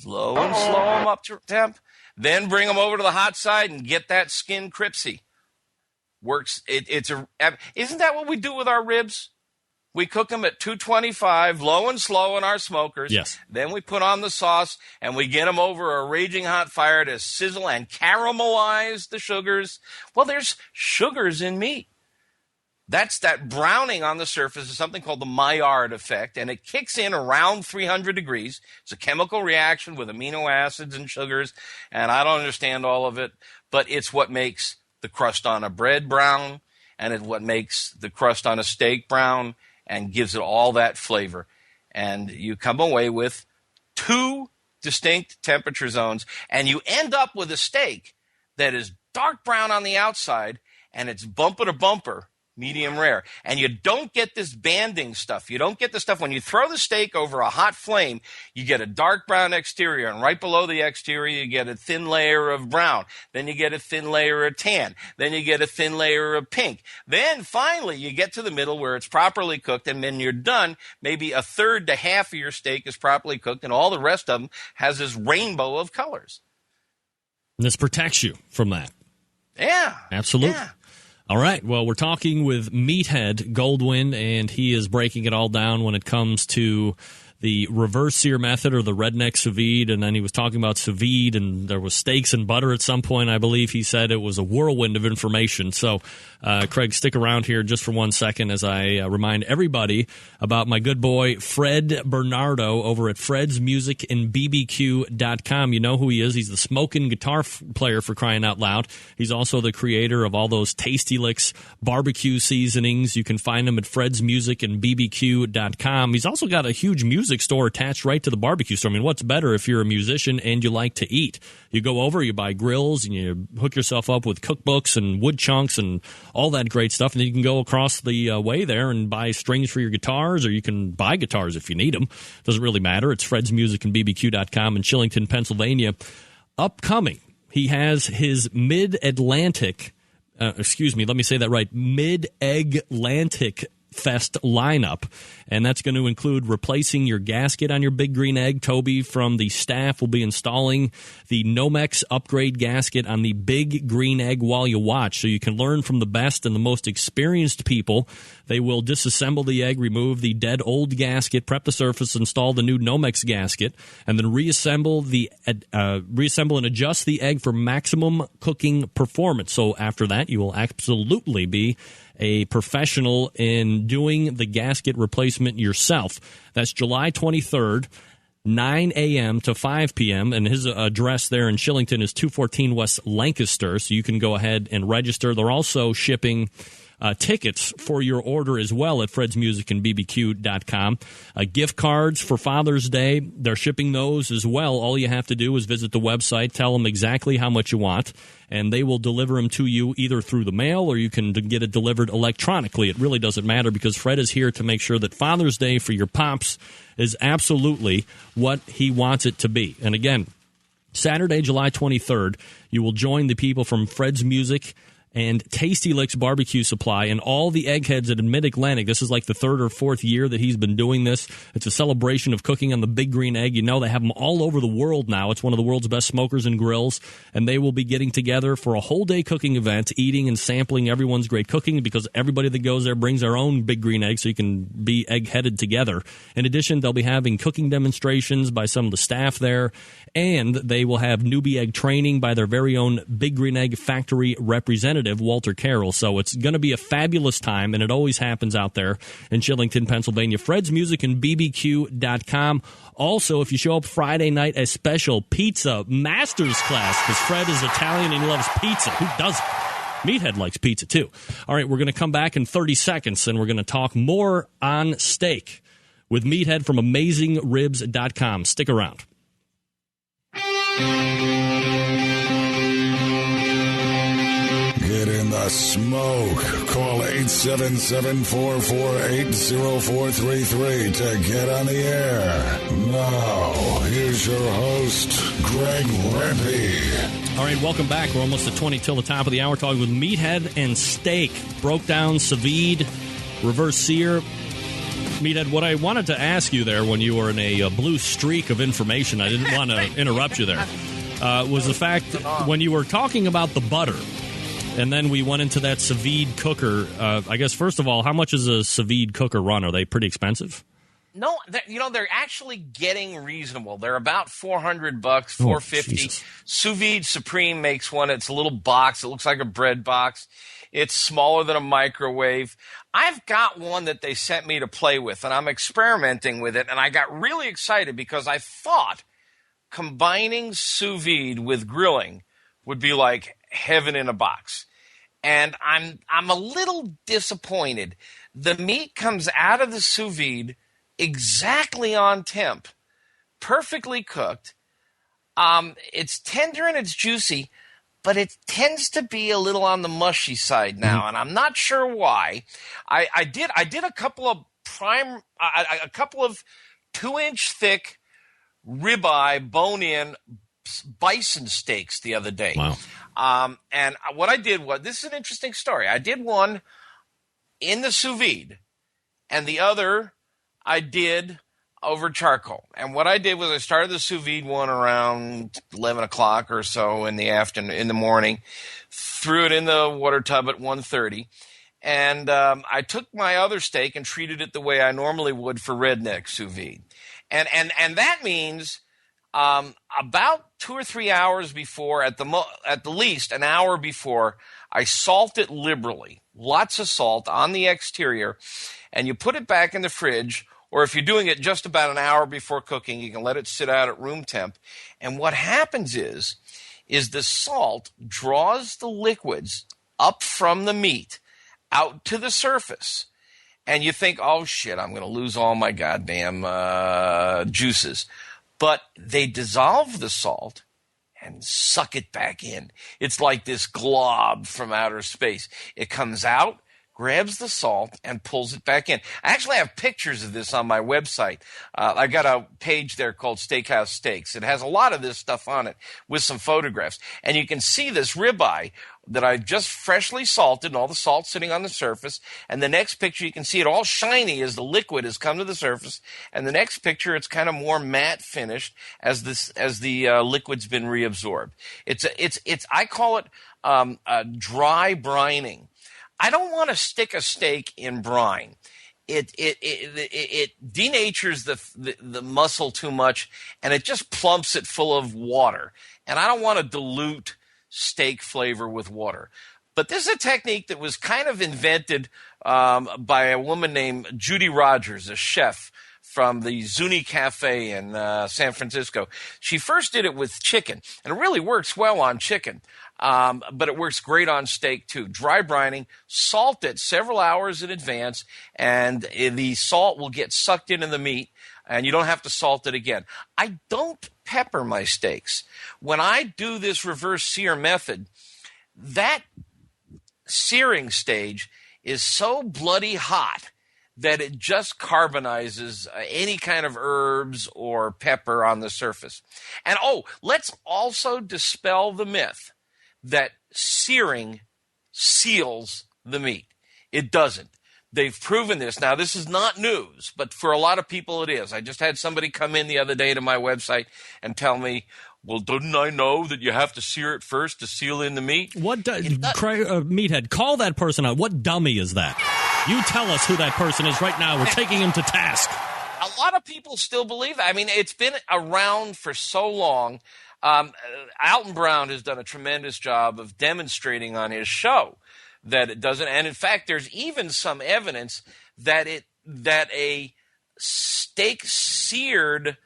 low and slow them up to temp, then bring them over to the hot side and get that skin crispy. Works. Isn't that what we do with our ribs? We cook them at 225, low and slow in our smokers. Yes. Then we put on the sauce, and we get them over a raging hot fire to sizzle and caramelize the sugars. Well, there's sugars in meat. That's that browning on the surface is something called the Maillard effect, and it kicks in around 300 degrees. It's a chemical reaction with amino acids and sugars, and I don't understand all of it, but it's what makes the crust on a bread brown, and it's what makes the crust on a steak brown, and gives it all that flavor. And you come away with 2 distinct temperature zones, and you end up with a steak that is dark brown on the outside, and it's bumper to bumper, medium rare. And you don't get this banding stuff. You don't get the stuff when you throw the steak over a hot flame, you get a dark brown exterior, and right below the exterior, you get a thin layer of brown. Then you get a thin layer of tan. Then you get a thin layer of pink. Then finally, you get to the middle where it's properly cooked, and then you're done. Maybe a third to half of your steak is properly cooked, and all the rest of them has this rainbow of colors. And this protects you from that. Yeah. Absolutely. Yeah. All right. Well, we're talking with Meathead Goldwyn, and he is breaking it all down when it comes to the reverse sear method or the redneck sous vide. And then he was talking about sous vide, and there was steaks and butter at some point. I believe he said it was a whirlwind of information. So, Craig, stick around here just for 1 second as I remind everybody about my good boy Fred Bernardo over at fredsmusicandbbq.com. You know who he is. He's the smoking guitar player, for crying out loud. He's also the creator of all those Tasty Licks barbecue seasonings. You can find him at fredsmusicandbbq.com. He's also got a huge music store attached right to the barbecue store. I mean, what's better if you're a musician and you like to eat? You go over, you buy grills, and you hook yourself up with cookbooks and wood chunks and all that great stuff. And then you can go across the way there and buy strings for your guitars, or you can buy guitars if you need them. Doesn't really matter. It's fredsmusicandbbq.com in Shillington, Pennsylvania. Upcoming, he has his Mid-Atlantic, Mid-Egg-Lantic Fest lineup, and that's going to include replacing your gasket on your Big Green Egg. Toby from the staff will be installing the Nomex upgrade gasket on the Big Green Egg while you watch, so you can learn from the best and the most experienced people. They will disassemble the egg, remove the dead old gasket, prep the surface, install the new Nomex gasket, and then reassemble and adjust the egg for maximum cooking performance. So after that, you will absolutely be a professional in doing the gasket replacement yourself. That's July 23rd, 9 a.m. to 5 p.m., and his address there in Shillington is 214 West Lancaster, so you can go ahead and register. They're also shipping tickets for your order as well at fredsmusicandbbq.com. Gift cards for Father's Day, they're shipping those as well. All you have to do is visit the website, tell them exactly how much you want, and they will deliver them to you either through the mail or you can get it delivered electronically. It really doesn't matter because Fred is here to make sure that Father's Day for your pops is absolutely what he wants it to be. And again, Saturday, July 23rd, you will join the people from Fred's Music and Tasty Licks Barbecue Supply and all the eggheads at Mid-Atlantic. This is like the third or fourth year that he's been doing this. It's a celebration of cooking on the Big Green Egg. You know, they have them all over the world now. It's one of the world's best smokers and grills, and they will be getting together for a whole day cooking event, eating and sampling everyone's great cooking because everybody that goes there brings their own Big Green Egg so you can be egg-headed together. In addition, they'll be having cooking demonstrations by some of the staff there, and they will have newbie egg training by their very own Big Green Egg factory representative, Walter Carroll. So it's going to be a fabulous time, and it always happens out there in Shillington, Pennsylvania. Fred's Music and BBQ.com. Also, if you show up Friday night, a special pizza masters class because Fred is Italian and he loves pizza. Who doesn't? Meathead likes pizza too. All right, we're going to come back in 30 seconds, and we're going to talk more on steak with Meathead from AmazingRibs.com. Stick around. Get in the smoke. Call 877-448-0433 to get on the air. Now, here's your host, Greg Rempe. All right, welcome back. We're almost at 20 till the top of the hour, talking with Meathead and steak. Broke down sous vide, reverse sear. Meathead, what I wanted to ask you there when you were in a blue streak of information, I didn't want to interrupt you there, was the fact when you were talking about the butter, and then we went into that sous vide cooker. I guess, first of all, how much is a sous vide cooker run? Are they pretty expensive? No, they're actually getting reasonable. They're about $400, $450. Sous Vide Supreme makes one. It's a little box. It looks like a bread box. It's smaller than a microwave. I've got one that they sent me to play with, and I'm experimenting with it, and I got really excited because I thought combining sous vide with grilling would be like heaven in a box. And I'm a little disappointed. The meat comes out of the sous vide exactly on temp, perfectly cooked. It's tender and it's juicy, but it tends to be a little on the mushy side now, and I'm not sure why. I did a couple of a couple of 2-inch thick ribeye bone-in bison steaks the other day. Wow. And what I did was, this is an interesting story. I did one in the sous vide, and the other I did over charcoal. And what I did was I started the sous vide one around 11 o'clock or so in the morning, threw it in the water tub at 1:30, and I took my other steak and treated it the way I normally would for redneck sous vide. And that means about 2 or 3 hours before, at the least an hour before, I salt it liberally, lots of salt on the exterior, and you put it back in the fridge. Or if you're doing it just about an hour before cooking, you can let it sit out at room temp. And what happens is the salt draws the liquids up from the meat out to the surface. And you think, oh, shit, I'm going to lose all my goddamn juices. But they dissolve the salt and suck it back in. It's like this glob from outer space. It comes out grabs the salt and pulls it back in. I actually have pictures of this on my website. I got a page there called Steakhouse Steaks. It has a lot of this stuff on it with some photographs. And you can see this ribeye that I just freshly salted, and all the salt sitting on the surface. And the next picture, you can see it all shiny as the liquid has come to the surface. And the next picture, it's kind of more matte finished as the liquid's been reabsorbed. I call it dry brining. I don't want to stick a steak in brine. It denatures the muscle too much, and it just plumps it full of water. And I don't want to dilute steak flavor with water. But this is a technique that was kind of invented by a woman named Judy Rogers, a chef from the Zuni Cafe in San Francisco. She first did it with chicken, and it really works well on chicken. But it works great on steak too. Dry brining, salt it several hours in advance, and the salt will get sucked into the meat, and you don't have to salt it again. I don't pepper my steaks. When I do this reverse sear method, that searing stage is so bloody hot that it just carbonizes any kind of herbs or pepper on the surface. And let's also dispel the myth that searing seals the meat. It doesn't. They've proven this. Now, this is not news, but for a lot of people it is. I just had somebody come in the other day to my website and tell me, well, didn't I know that you have to sear it first to seal in the meat? Meathead, call that person out. What dummy is that? You tell us who that person is right now. We're taking him to task. A lot of people still believe that. I mean, it's been around for so long. Alton Brown has done a tremendous job of demonstrating on his show that it doesn't. And in fact, there's even some evidence that a steak seared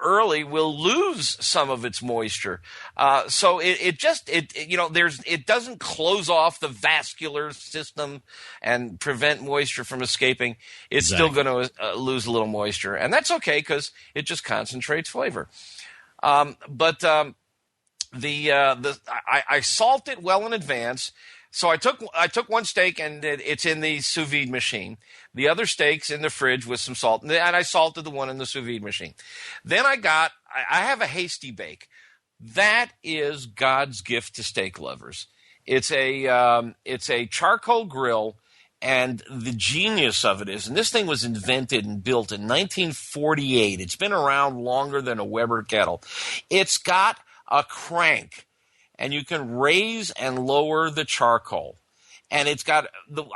early will lose some of its moisture. So it doesn't close off the vascular system and prevent moisture from escaping. It's still going to lose a little moisture, and that's okay because it just concentrates flavor. I salt it well in advance. So I took one steak and it's in the sous vide machine. The other steak's in the fridge with some salt, and I salted the one in the sous vide machine. Then I have a hasty bake. That is God's gift to steak lovers. It's a charcoal grill, and the genius of it is, and this thing was invented and built in 1948. It's been around longer than a Weber kettle. It's got a crank, and you can raise and lower the charcoal. And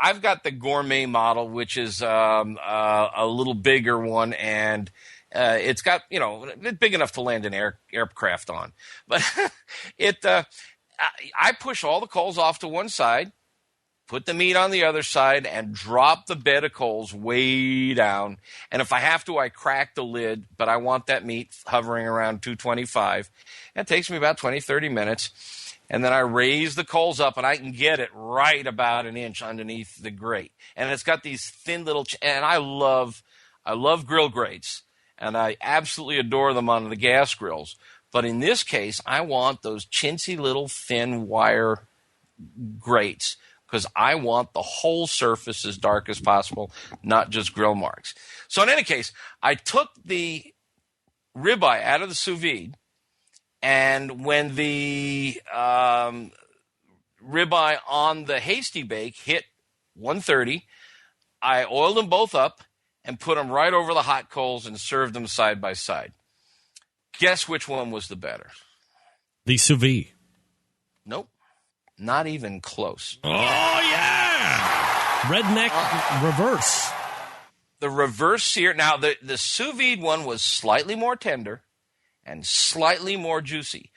I've got the gourmet model, which is a little bigger one, and it's got, big enough to land an aircraft on. But I push all the coals off to one side, put the meat on the other side, and drop the bed of coals way down. And if I have to, I crack the lid, but I want that meat hovering around 225. It takes me about 20, 30 minutes. And then I raise the coals up, and I can get it right about an inch underneath the grate. And it's got these thin little and I love grill grates, and I absolutely adore them on the gas grills. But in this case, I want those chintzy little thin wire grates because I want the whole surface as dark as possible, not just grill marks. So in any case, I took the ribeye out of the sous vide. And when the ribeye on the hasty bake hit 130, I oiled them both up and put them right over the hot coals and served them side by side. Guess which one was the better? The sous vide. Nope. Not even close. Oh, yeah! Redneck reverse. The reverse sear. Now, the sous vide one was slightly more tender and slightly more juicy.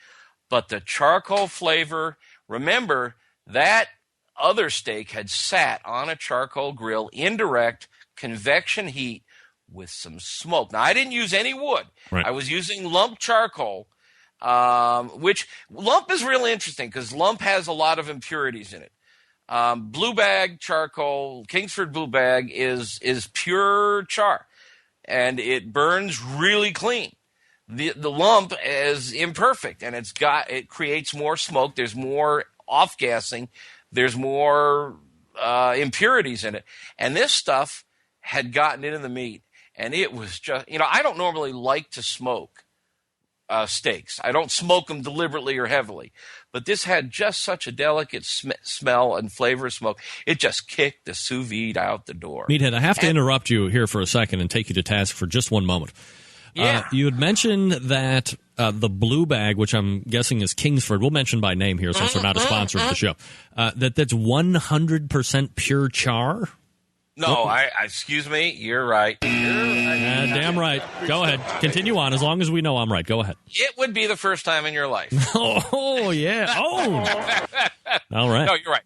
But the charcoal flavor, remember, that other steak had sat on a charcoal grill, indirect convection heat with some smoke. Now, I didn't use any wood. Right. I was using lump charcoal, which lump is really interesting because lump has a lot of impurities in it. Blue bag charcoal, Kingsford Blue Bag, is pure char, and it burns really clean. The lump is imperfect, and it creates more smoke. There's more off-gassing there's more impurities in it. And this stuff had gotten into the meat, and it was just, I don't normally like to smoke steaks. I don't smoke them deliberately or heavily. But this had just such a delicate smell and flavor of smoke. It just kicked the sous vide out the door. Meathead, I have to interrupt you here for a second and take you to task for just one moment. Yeah. You had mentioned that the blue bag, which I'm guessing is Kingsford, we'll mention by name here since we're not a sponsor of the show, that's 100% pure char? No, excuse me, you're right. Damn right. Go ahead. Continue on. As long as we know I'm right. Go ahead. It would be the first time in your life. Oh, yeah. Oh. All right. No, you're right.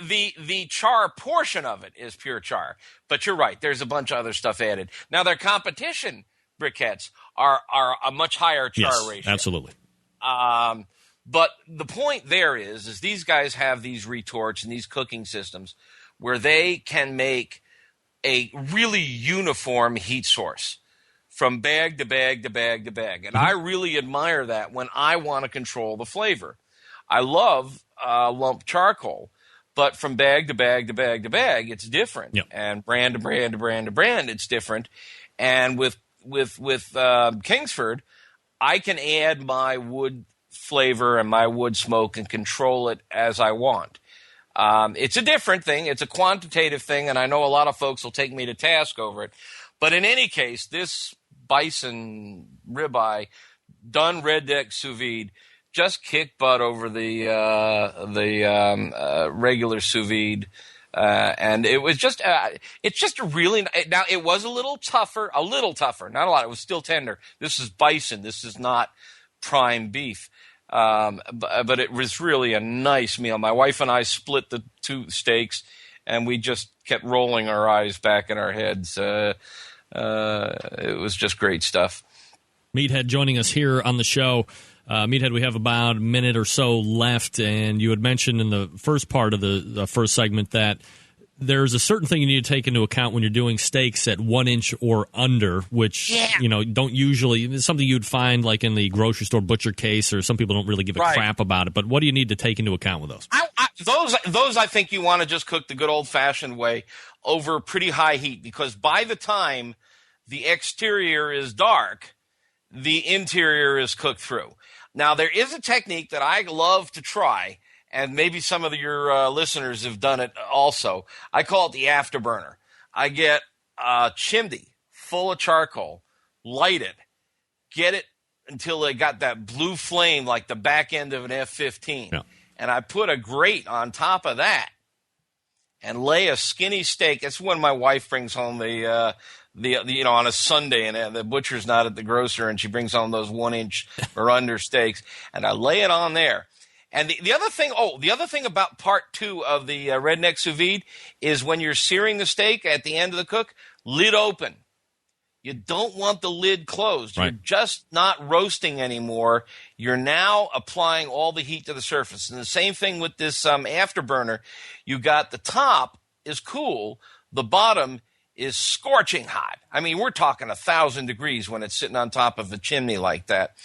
The char portion of it is pure char, but you're right. There's a bunch of other stuff added. Now, their competition briquettes are a much higher char ratio. Absolutely. But the point there is these guys have these retorts and these cooking systems where they can make a really uniform heat source from bag to bag to bag to bag. And I really admire that when I want to control the flavor. I love lump charcoal, but from bag to bag to bag to bag, it's different. Yep. And brand to brand to brand to brand, it's different. And with Kingsford, I can add my wood flavor and my wood smoke and control it as I want. It's a different thing. It's a quantitative thing, and I know a lot of folks will take me to task over it. But in any case, this bison ribeye done red deck sous vide just kicked butt over the regular sous vide. And it was just it's just a really – now, it was a little tougher, not a lot. It was still tender. This is bison. This is not prime beef. But it was really a nice meal. My wife and I split the two steaks, and we just kept rolling our eyes back in our heads. It was just great stuff. Meathead joining us here on the show. Meathead, we have about a minute or so left, and you had mentioned in the first part of the first segment that there's a certain thing you need to take into account when you're doing steaks at 1 inch or under, which, don't usually, it's something you'd find like in the grocery store butcher case, or some people don't really give a crap about it. But what do you need to take into account with those? Those I think you want to just cook the good old fashioned way over pretty high heat, because by the time the exterior is dark, the interior is cooked through. Now, there is a technique that I love to try, and maybe some of your listeners have done it also. I call it the afterburner. I get a chimney full of charcoal, light it, get it until they got that blue flame like the back end of an F-15. And I put a grate on top of that and lay a skinny steak. It's when my wife brings home the on a Sunday, and the butcher's not at the grocer, and she brings home those 1 inch or under steaks, and I lay it on there. And the other thing about part two of the redneck sous vide is when you're searing the steak at the end of the cook, lid open. You don't want the lid closed. Right. You're just not roasting anymore. You're now applying all the heat to the surface. And the same thing with this afterburner. You got the top is cool. The bottom is scorching hot. I mean, we're talking 1,000 degrees when it's sitting on top of a chimney like that.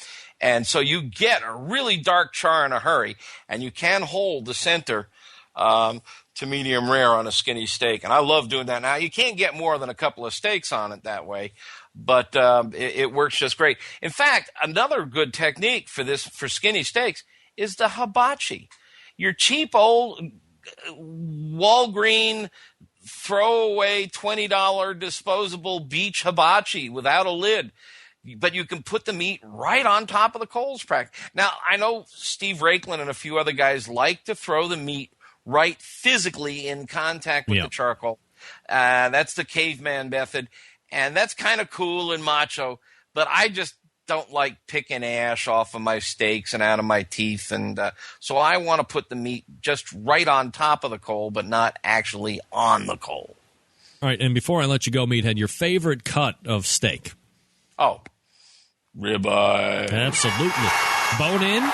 And so you get a really dark char in a hurry, and you can hold the center to medium rare on a skinny steak. And I love doing that. Now, you can't get more than a couple of steaks on it that way, but it works just great. In fact, another good technique for skinny steaks is the hibachi. Your cheap old Walgreen throwaway $20 disposable beach hibachi without a lid. But you can put the meat right on top of the coals. Now, I know Steve Rakeland and a few other guys like to throw the meat right physically in contact with the charcoal. That's the caveman method, and that's kind of cool and macho, but I just don't like picking ash off of my steaks and out of my teeth, and so I want to put the meat just right on top of the coal, but not actually on the coal. All right, and before I let you go, Meathead, your favorite cut of steak? Oh, ribeye. Absolutely. Bone in?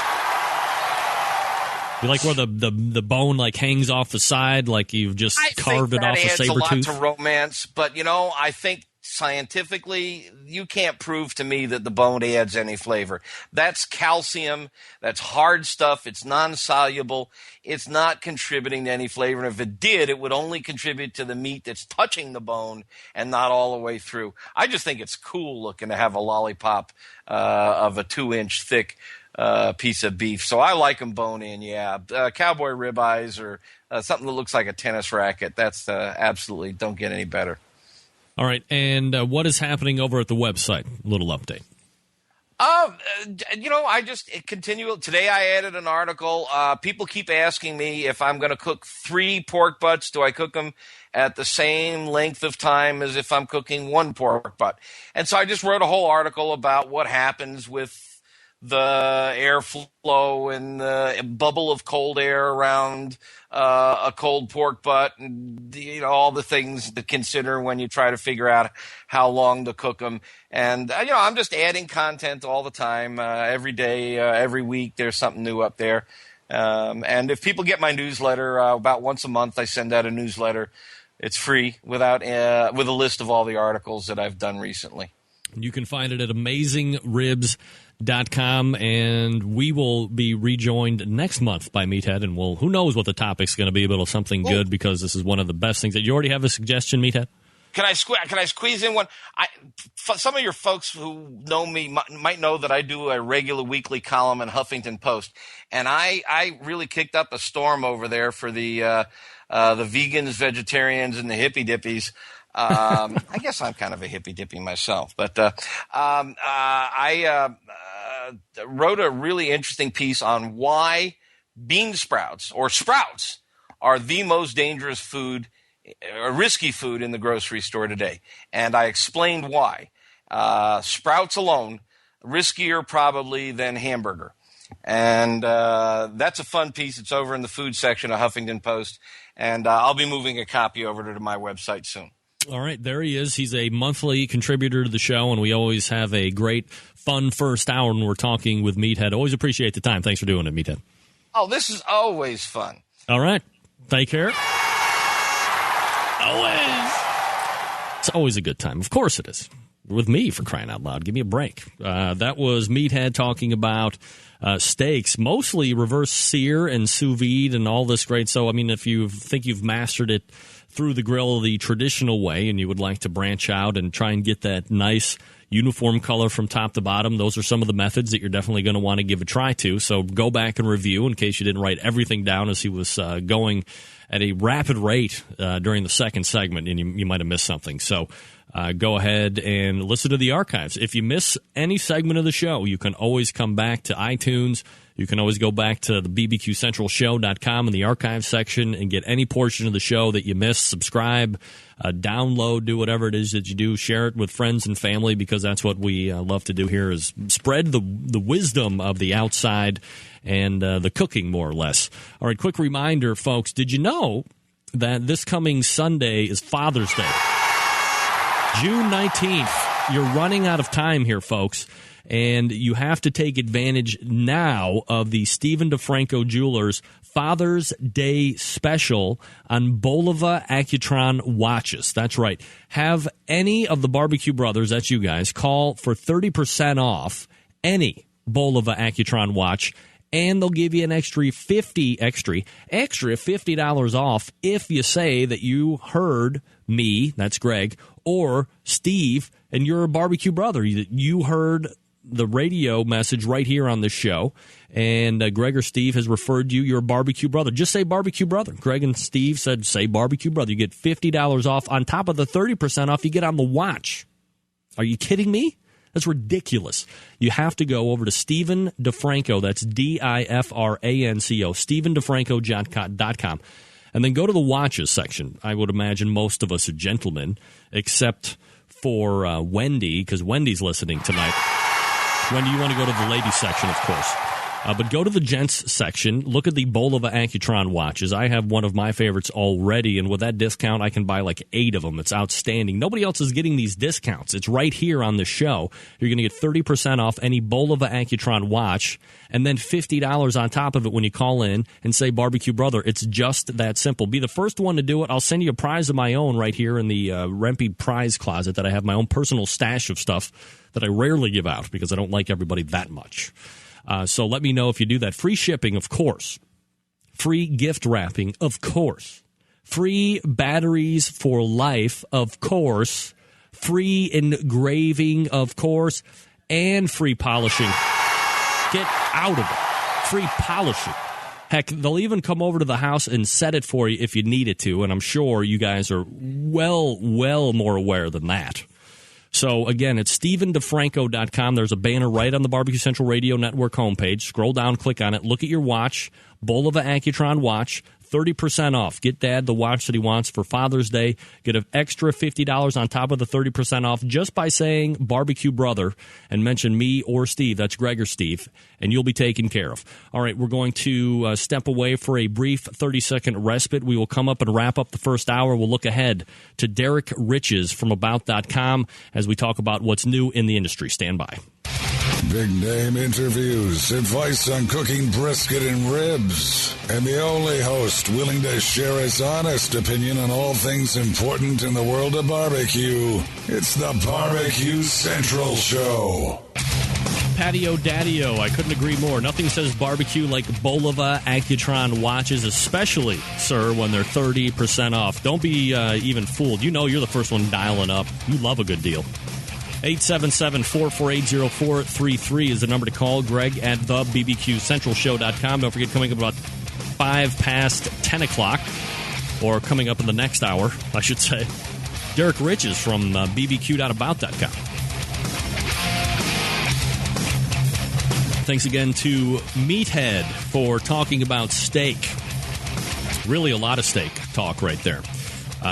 You like where the bone like hangs off the side, like you've just carved it off a saber tooth? I think that adds a lot to romance, but I think scientifically, you can't prove to me that the bone adds any flavor. That's calcium. That's hard stuff. It's non-soluble. It's not contributing to any flavor. And if it did, it would only contribute to the meat that's touching the bone and not all the way through. I just think it's cool looking to have a lollipop of a 2-inch thick piece of beef. So I like them bone in, yeah. Cowboy ribeyes or something that looks like a tennis racket. That's absolutely don't get any better. All right, and what is happening over at the website? A little update. I just continue. Today I added an article. People keep asking me if I'm going to cook 3 pork butts. Do I cook them at the same length of time as if I'm cooking 1 pork butt? And so I just wrote a whole article about what happens with the airflow and the bubble of cold air around a cold pork butt, and all the things to consider when you try to figure out how long to cook them. And I'm just adding content all the time, every day, every week. There's something new up there. And if people get my newsletter, about once a month, I send out a newsletter. It's free with a list of all the articles that I've done recently. You can find it at AmazingRibs.com, and we will be rejoined next month by Meathead, and who knows what the topic's going to be, but it'll something good, because this is one of the best things. You already have a suggestion, Meathead? Can I squeeze in one? Some of your folks who know me might know that I do a regular weekly column in Huffington Post, and I really kicked up a storm over there for the vegans, vegetarians, and the hippy dippies. I guess I'm kind of a hippy dippy myself, but I wrote a really interesting piece on why bean sprouts or sprouts are the most dangerous food, risky food in the grocery store today. And I explained why. Sprouts alone, riskier probably than hamburger. And that's a fun piece. It's over in the food section of Huffington Post. And I'll be moving a copy over to my website soon. All right, there he is. He's a monthly contributor to the show, and we always have a great, fun first hour when we're talking with Meathead. Always appreciate the time. Thanks for doing it, Meathead. Oh, this is always fun. All right. Take care. Always. It's always a good time. Of course it is. With me, for crying out loud. Give me a break. That was Meathead talking about steaks, mostly reverse sear and sous vide and all this great. So, I mean, if you think you've mastered it through the grill the traditional way and you would like to branch out and try and get that nice uniform color from top to bottom, those are some of the methods that you're definitely going to want to give a try to. So go back and review in case you didn't write everything down as he was going at a rapid rate during the second segment, and you might have missed something. So go ahead and listen to the archives. If you miss any segment of the show, you can always come back to iTunes. You can always go back to the bbqcentralshow.com in the archive section and get any portion of the show that you missed. Subscribe, download, do whatever it is that you do. Share it with friends and family, because that's what we love to do here, is spread the wisdom of the outside and the cooking, more or less. All right, quick reminder, folks. Did you know that this coming Sunday is Father's Day? June 19th. You're running out of time here, folks. And you have to take advantage now of the Stephen DeFranco Jewelers Father's Day special on Bulova Accutron watches. That's right. Have any of the Barbecue Brothers, that's you guys, call for 30% off any Bulova Accutron watch, and they'll give you an extra $50 off if you say that you heard me, that's Greg, or Steve, and you're a Barbecue Brother. You heard the radio message right here on this show, and Greg or Steve has referred you. You're a Barbecue Brother. Just say Barbecue Brother. Greg and Steve said, say Barbecue Brother. You get $50 off on top of the 30% off you get on the watch. Are you kidding me? That's ridiculous. You have to go over to Stephen DeFranco. That's DIFRANCO, StephenDeFranco.com. And then go to the watches section. I would imagine most of us are gentlemen, except for Wendy, because Wendy's listening tonight. Wendy, you want to go to the ladies section, of course. But go to the gents section. Look at the Bulova Accutron watches. I have one of my favorites already, and with that discount, I can buy like 8 of them. It's outstanding. Nobody else is getting these discounts. It's right here on the show. You're going to get 30% off any Bulova Accutron watch, and then $50 on top of it when you call in and say Barbecue Brother. It's just that simple. Be the first one to do it. I'll send you a prize of my own right here in the Rempe prize closet that I have my own personal stash of stuff that I rarely give out because I don't like everybody that much. So let me know if you do that. Free shipping, of course. Free gift wrapping, of course. Free batteries for life, of course. Free engraving, of course. And free polishing. Get out of it. Free polishing. Heck, they'll even come over to the house and set it for you if you need it to, and I'm sure you guys are well more aware than that. So, again, it's StephenDeFranco.com. There's a banner right on the Barbecue Central Radio Network homepage. Scroll down, click on it, look at your watch, Bulova Accutron watch, 30% off. Get Dad the watch that he wants for Father's Day. Get an extra $50 on top of the 30% off just by saying Barbecue Brother and mention me or Steve. That's Greg or Steve, and you'll be taken care of. All right, we're going to step away for a brief 30-second respite. We will come up and wrap up the first hour. We'll look ahead to Derek Riches from About.com as we talk about what's new in the industry. Stand by. Big name interviews, advice on cooking brisket and ribs, and the only host willing to share his honest opinion on all things important in the world of barbecue. It's the Barbecue Central Show. Patio Daddy-O, I couldn't agree more. Nothing says barbecue like Bulova Accutron watches, especially, sir, when they're 30% off. Don't be even fooled. You know you're the first one dialing up. You love a good deal. 877-448-0433 is the number to call. Greg at the BBQCentralShow.com. Don't forget, coming up about 5 past 10 o'clock, or coming up in the next hour, I should say, Derek Riches from bbq.about.com. Thanks again to Meathead for talking about steak. Really a lot of steak talk right there.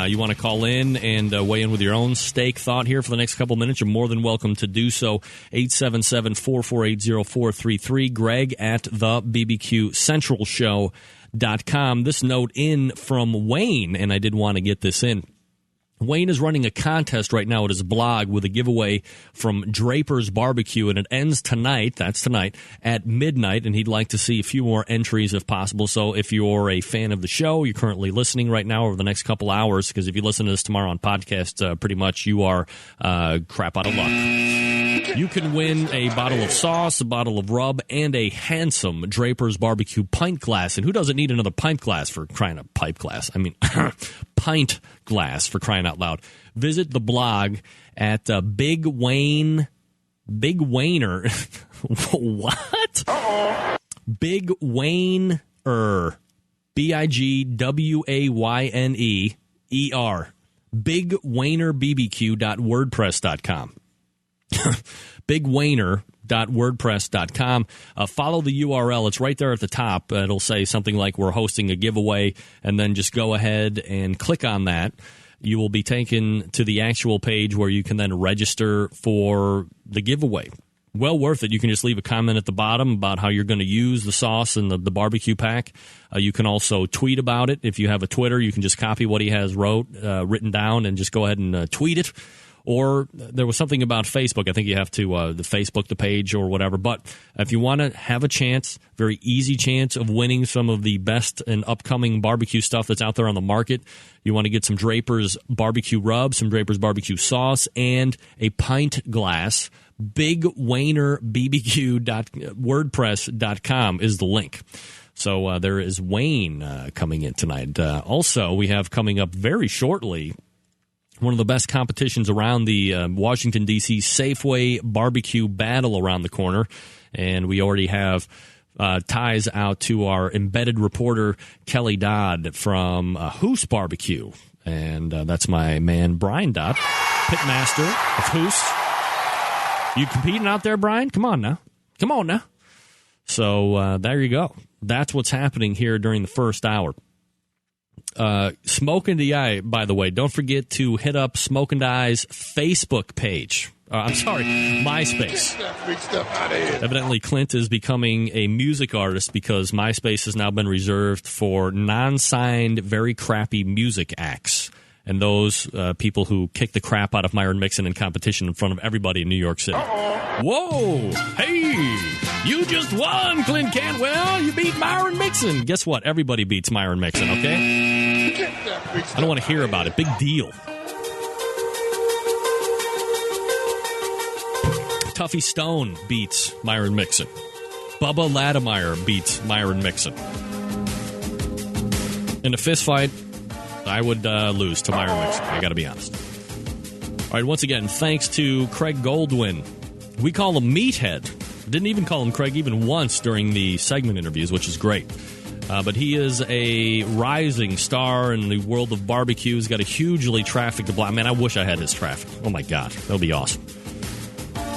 You want to call in and weigh in with your own steak thought here for the next couple minutes, you're more than welcome to do so. 877-448-0433. Greg at the BBQCentralShow.com. This note in from Wayne, and I did want to get this in. Wayne is running a contest right now at his blog with a giveaway from Draper's Barbecue, and it ends tonight, that's tonight, at midnight, and he'd like to see a few more entries if possible. So if you're a fan of the show, you're currently listening right now over the next couple hours, because if you listen to this tomorrow on podcast, pretty much you are crap out of luck. You can win a bottle of sauce, a bottle of rub, and a handsome Draper's Barbecue pint glass. And who doesn't need another pint glass for crying out? Pipe glass. I mean, pint glass for crying out loud. Visit the blog at Big Wayner. What? Uh-oh. Big Wayner. BigWaynerer. BigWaynerBBQ.wordpress.com. BigWayner.wordpress.com. Follow the URL. It's right there at the top. It'll say something like we're hosting a giveaway, and then just go ahead and click on that. You will be taken to the actual page where you can then register for the giveaway. Well worth it. You can just leave a comment at the bottom about how you're going to use the sauce and the barbecue pack. You can also tweet about it. If you have a Twitter, you can just copy what he has written down and just go ahead and tweet it. Or there was something about Facebook. I think you have to the Facebook the page or whatever. But if you want to have a chance, very easy chance of winning some of the best and upcoming barbecue stuff that's out there on the market, you want to get some Draper's barbecue rub, some Draper's barbecue sauce, and a pint glass. BigWaynerBBQ.wordpress.com is the link. So there is Wayne coming in tonight. Also, we have coming up very shortly one of the best competitions around the Washington, D.C. Safeway barbecue battle around the corner. And we already have ties out to our embedded reporter, Kelly Dodd from Hoos Barbecue. And that's my man, Brian Dodd, pitmaster of Hoos. You competing out there, Brian? Come on now. So there you go. That's what's happening here during the first hour. Smoke and the Eye, by the way, don't forget to hit up Smoke and Eye's Facebook page. I'm sorry, MySpace. Evidently, Clint is becoming a music artist because MySpace has now been reserved for non-signed, very crappy music acts. And those people who kick the crap out of Myron Mixon in competition in front of everybody in New York City. Whoa! Hey! You just won, Clint Cantwell! You beat Myron Mixon! Guess what? Everybody beats Myron Mixon, okay? I don't want to hear about it. Big deal. Tuffy Stone beats Myron Mixon. Bubba Latimer beats Myron Mixon. In a fist fight, I would lose to Myron Mixon. I got to be honest. All right, once again, thanks to Craig Goldwyn. We call him Meathead. Didn't even call him Craig even once during the segment interviews, which is great. But he is a rising star in the world of barbecue. He's got a hugely trafficked block. Man, I wish I had his traffic. Oh, my God. That would be awesome.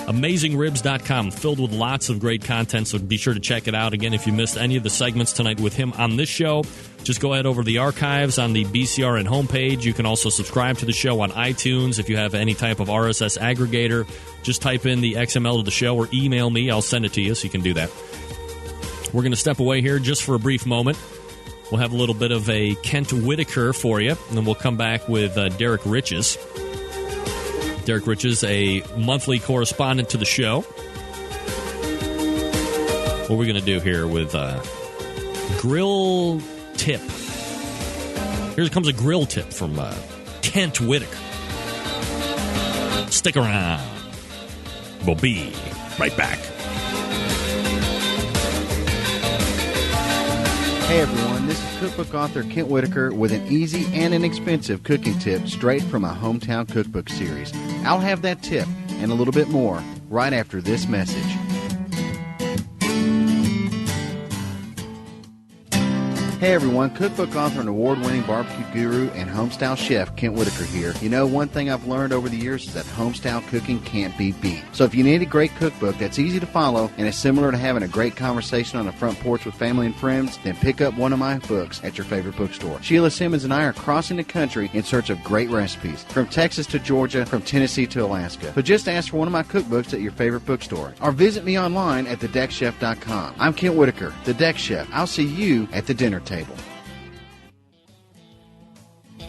AmazingRibs.com, filled with lots of great content, so be sure to check it out. Again, if you missed any of the segments tonight with him on this show, just go ahead over to the archives on the BCRN homepage. You can also subscribe to the show on iTunes. If you have any type of RSS aggregator, just type in the XML to the show or email me. I'll send it to you, so you can do that. We're going to step away here just for a brief moment. We'll have a little bit of a Kent Whitaker for you, and then we'll come back with Derek Riches. Derek Riches, a monthly correspondent to the show. What are we going to do here with grill tip? Here comes a grill tip from Kent Whitaker. Stick around. We'll be right back. Hey everyone, this is cookbook author Kent Whitaker with an easy and inexpensive cooking tip straight from a hometown cookbook series. I'll have that tip and a little bit more right after this message. Hey everyone, cookbook author and award-winning barbecue guru and homestyle chef Kent Whitaker here. You know, one thing I've learned over the years is that homestyle cooking can't be beat. So if you need a great cookbook that's easy to follow and is similar to having a great conversation on the front porch with family and friends, then pick up one of my books at your favorite bookstore. Sheila Simmons and I are crossing the country in search of great recipes, from Texas to Georgia, from Tennessee to Alaska. So just ask for one of my cookbooks at your favorite bookstore, or visit me online at thedeckchef.com. I'm Kent Whitaker, the Deck Chef. I'll see you at the dinner table.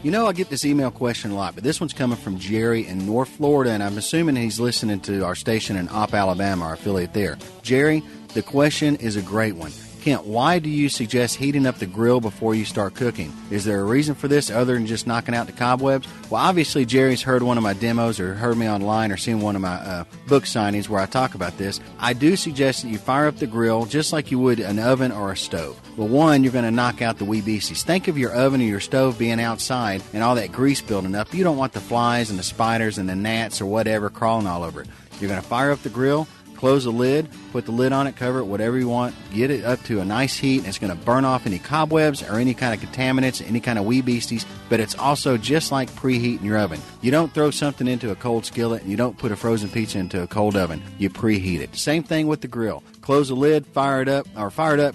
You know, I get this email question a lot, but this one's coming from Jerry in North Florida, and I'm assuming he's listening to our station in Opp, Alabama, our affiliate there. Jerry, the question is a great one. Kent, why do you suggest heating up the grill before you start cooking? Is there a reason for this other than just knocking out the cobwebs? Well, obviously, Jerry's heard one of my demos or heard me online or seen one of my book signings where I talk about this. I do suggest that you fire up the grill just like you would an oven or a stove. Well, one, you're going to knock out the wee beasties. Think of your oven or your stove being outside and all that grease building up. You don't want the flies and the spiders and the gnats or whatever crawling all over it. You're going to fire up the grill. Close the lid, put the lid on it, cover it, whatever you want. Get it up to a nice heat, and it's going to burn off any cobwebs or any kind of contaminants, any kind of wee beasties, but it's also just like preheating your oven. You don't throw something into a cold skillet, and you don't put a frozen pizza into a cold oven. You preheat it. Same thing with the grill. Close the lid, fire it up,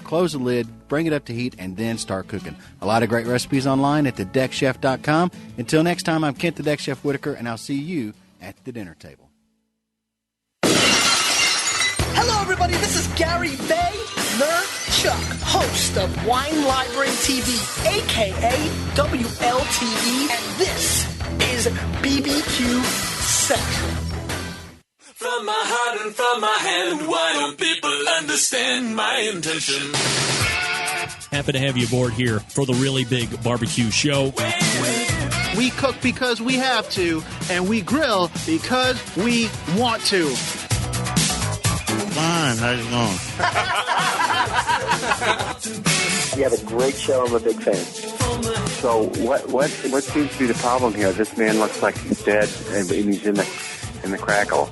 close the lid, bring it up to heat, and then start cooking. A lot of great recipes online at thedeckchef.com. Until next time, I'm Kent the Deck Chef Whitaker, and I'll see you at the dinner table. Hello, everybody. This is Gary Vaynerchuk, host of Wine Library TV, a.k.a. WLTV, and this is BBQ Central. From my heart and from my hand, why don't people understand my intention? Happy to have you aboard here for the really big barbecue show. We cook because we have to, and we grill because we want to. Fine, how's it going? You have a great show. I'm a big fan. So what seems to be the problem here? This man looks like he's dead, and he's in the crackle.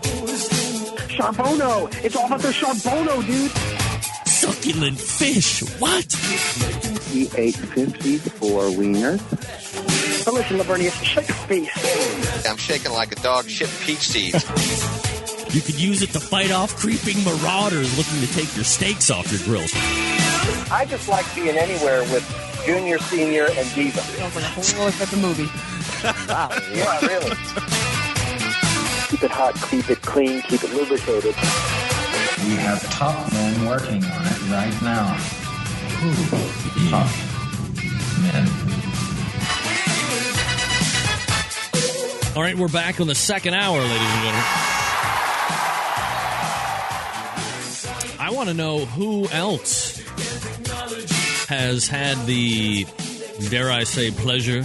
Charbono! It's all about the Charbono, dude! Succulent fish! What? He ate 54 wieners. But listen, Lavernius, shut your face. I'm shaking like a dog shit peach seeds. You could use it to fight off creeping marauders looking to take your steaks off your grills. I just like being anywhere with Junior, Senior, and Diva. Sounds like a whole other type of movie. Wow. Yeah, really. Keep it hot, keep it clean, keep it lubricated. We have top men working on it right now. Top men. All right, we're back on the second hour, ladies and gentlemen. I want to know who else has had the, dare I say, pleasure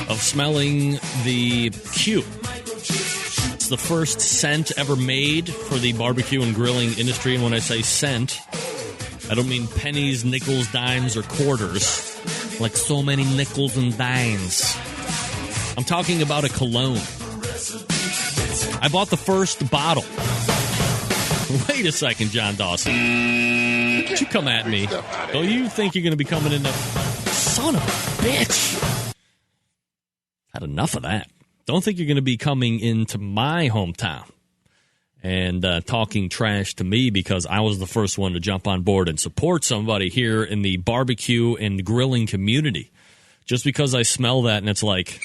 of smelling the Q. It's the first scent ever made for the barbecue and grilling industry. And when I say scent, I don't mean pennies, nickels, dimes, or quarters, like so many nickels and dimes. I'm talking about a cologne. I bought the first bottle. Wait a second, John Dawson. Don't you come at me. Don't you think you're going to be coming in the... Son of a bitch. Had enough of that. Don't think you're going to be coming into my hometown and talking trash to me because I was the first one to jump on board and support somebody here in the barbecue and grilling community. Just because I smell that and it's like...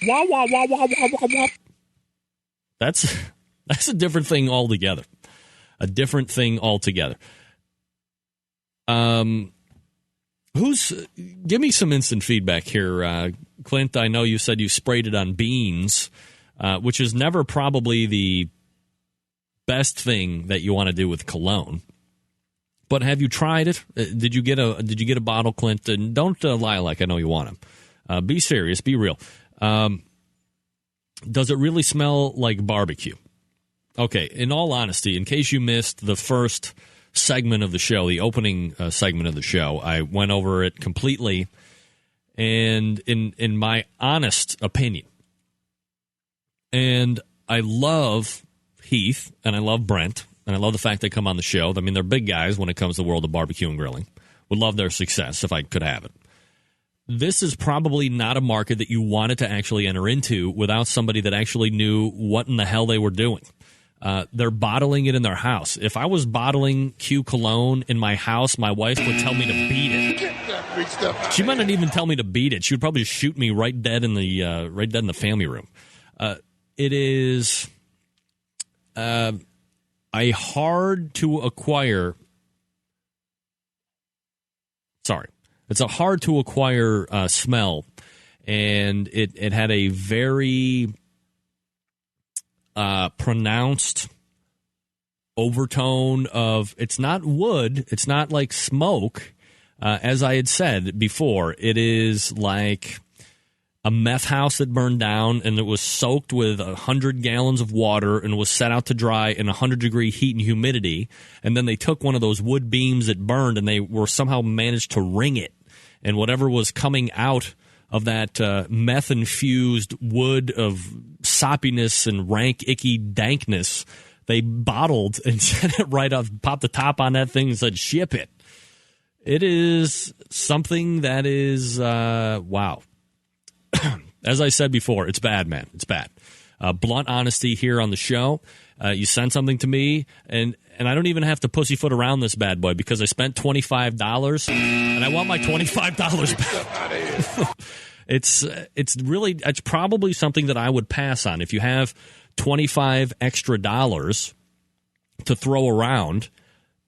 Wah, wah, wah, wah, wah, wah, wah. That's a different thing altogether. A different thing altogether. Give me some instant feedback here, Clint. I know you said you sprayed it on beans, which is never probably the best thing that you want to do with cologne. But have you tried it? Did you get a bottle, Clint? And don't lie like I know you want them. Be serious. Be real. Does it really smell like barbecue? Okay, in all honesty, in case you missed the first segment of the show, the opening segment of the show, I went over it completely, and in my honest opinion, and I love Heath, and I love Brent, and I love the fact they come on the show. I mean, they're big guys when it comes to the world of barbecue and grilling. Would love their success if I could have it. This is probably not a market that you wanted to actually enter into without somebody that actually knew what in the hell they were doing. They're bottling it in their house. If I was bottling Q cologne in my house, my wife would tell me to beat it. She might not even tell me to beat it. She would probably shoot me right dead in the family room. It is a hard to acquire. Sorry. It's a hard to acquire smell, and it had a very pronounced overtone of, it's not wood, it's not like smoke. As I had said before, it is like a meth house that burned down, and it was soaked with 100 gallons of water and was set out to dry in 100-degree heat and humidity. And then they took one of those wood beams that burned, and they were somehow managed to wring it. And whatever was coming out of that meth-infused wood of soppiness and rank, icky dankness, they bottled and set it right up, popped the top on that thing and said, ship it. It is something that is, wow. As I said before, it's bad, man. It's bad. Blunt honesty here on the show. You send something to me, and I don't even have to pussyfoot around this bad boy because I spent $25, and I want my $25 back. It's probably something that I would pass on. If you have $25 extra to throw around,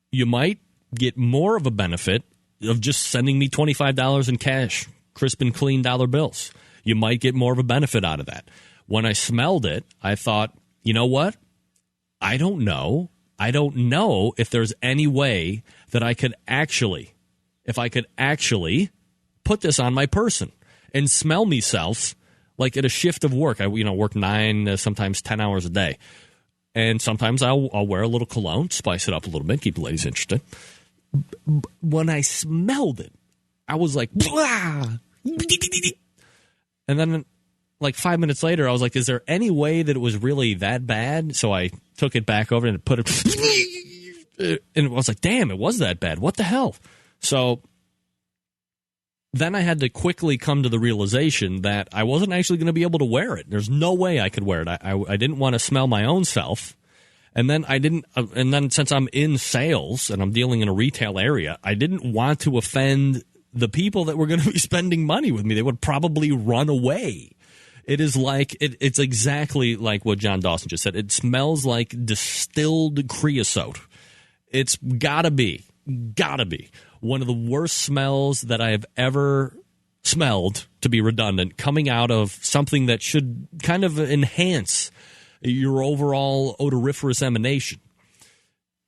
you might get more of a benefit of just sending me $25 in cash, crisp and clean dollar bills. You might get more of a benefit out of that. When I smelled it, I thought, you know what? I don't know if there's any way that I could actually put this on my person and smell myself like at a shift of work. I work 9, sometimes 10 hours a day. And sometimes I'll wear a little cologne, spice it up a little bit, keep the ladies interested. When I smelled it, I was like, blah! And then like 5 minutes later, I was like, is there any way that it was really that bad? So I took it back over and put it, and I was like, damn, it was that bad. What the hell? So then I had to quickly come to the realization that I wasn't actually going to be able to wear it. There's no way I could wear it. I didn't want to smell my own self, And then since I'm in sales and I'm dealing in a retail area, I didn't want to offend the people that were going to be spending money with me. They would probably run away. It is like, it's exactly like what John Dawson just said. It smells like distilled creosote. It's gotta be one of the worst smells that I have ever smelled, to be redundant, coming out of something that should kind of enhance your overall odoriferous emanation.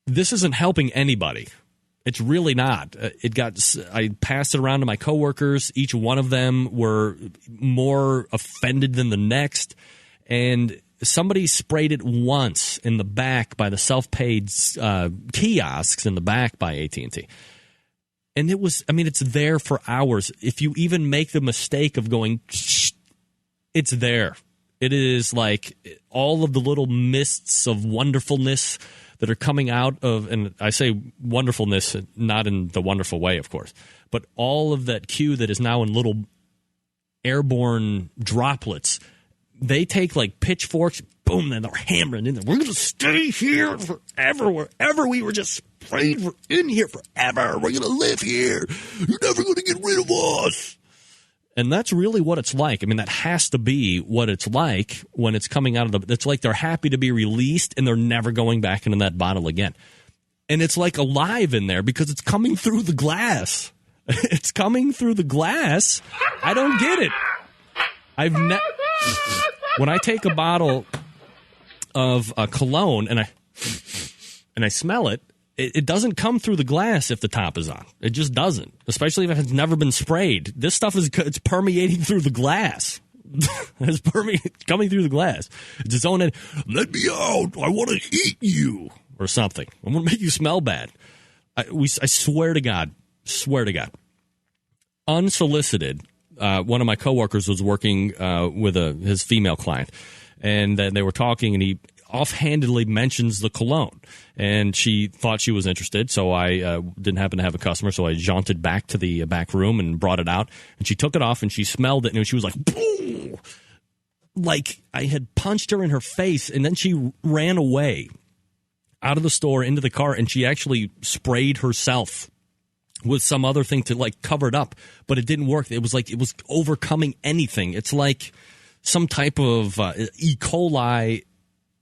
This isn't helping anybody. It's really not. I passed it around to my coworkers. Each one of them were more offended than the next. And somebody sprayed it once in the back by the self-paid kiosks in the back by AT&T. And it's there for hours. If you even make the mistake of going, it's there. It is like all of the little mists of wonderfulness that are coming out of, and I say wonderfulness, not in the wonderful way, of course, but all of that Q that is now in little airborne droplets. They take like pitchforks, boom, and they're hammering in there. We're going to stay here forever, wherever we were just sprayed. We're in here forever. We're going to live here. You're never going to get rid of us. And that's really what it's like. I mean, that has to be what it's like when it's coming out of it's like they're happy to be released and they're never going back into that bottle again. And it's like alive in there because it's coming through the glass. It's coming through the glass. I don't get it. When I take a bottle of cologne and I smell it, it doesn't come through the glass if the top is on. It just doesn't, especially if it has never been sprayed. This stuff it's permeating through the glass. It's coming through the glass. It's its own. Let me out! I want to eat you or something. I'm going to make you smell bad. I swear to God, unsolicited. One of my coworkers was working with his female client, and they were talking, and he offhandedly mentions the cologne, and she thought she was interested, so I didn't happen to have a customer, so I jaunted back to the back room and brought it out, and she took it off, and she smelled it, and she was like, boom! Like I had punched her in her face, and then she ran away out of the store into the car, and she actually sprayed herself with some other thing to like cover it up, but it didn't work. It was like it was overcoming anything. It's like some type of E. coli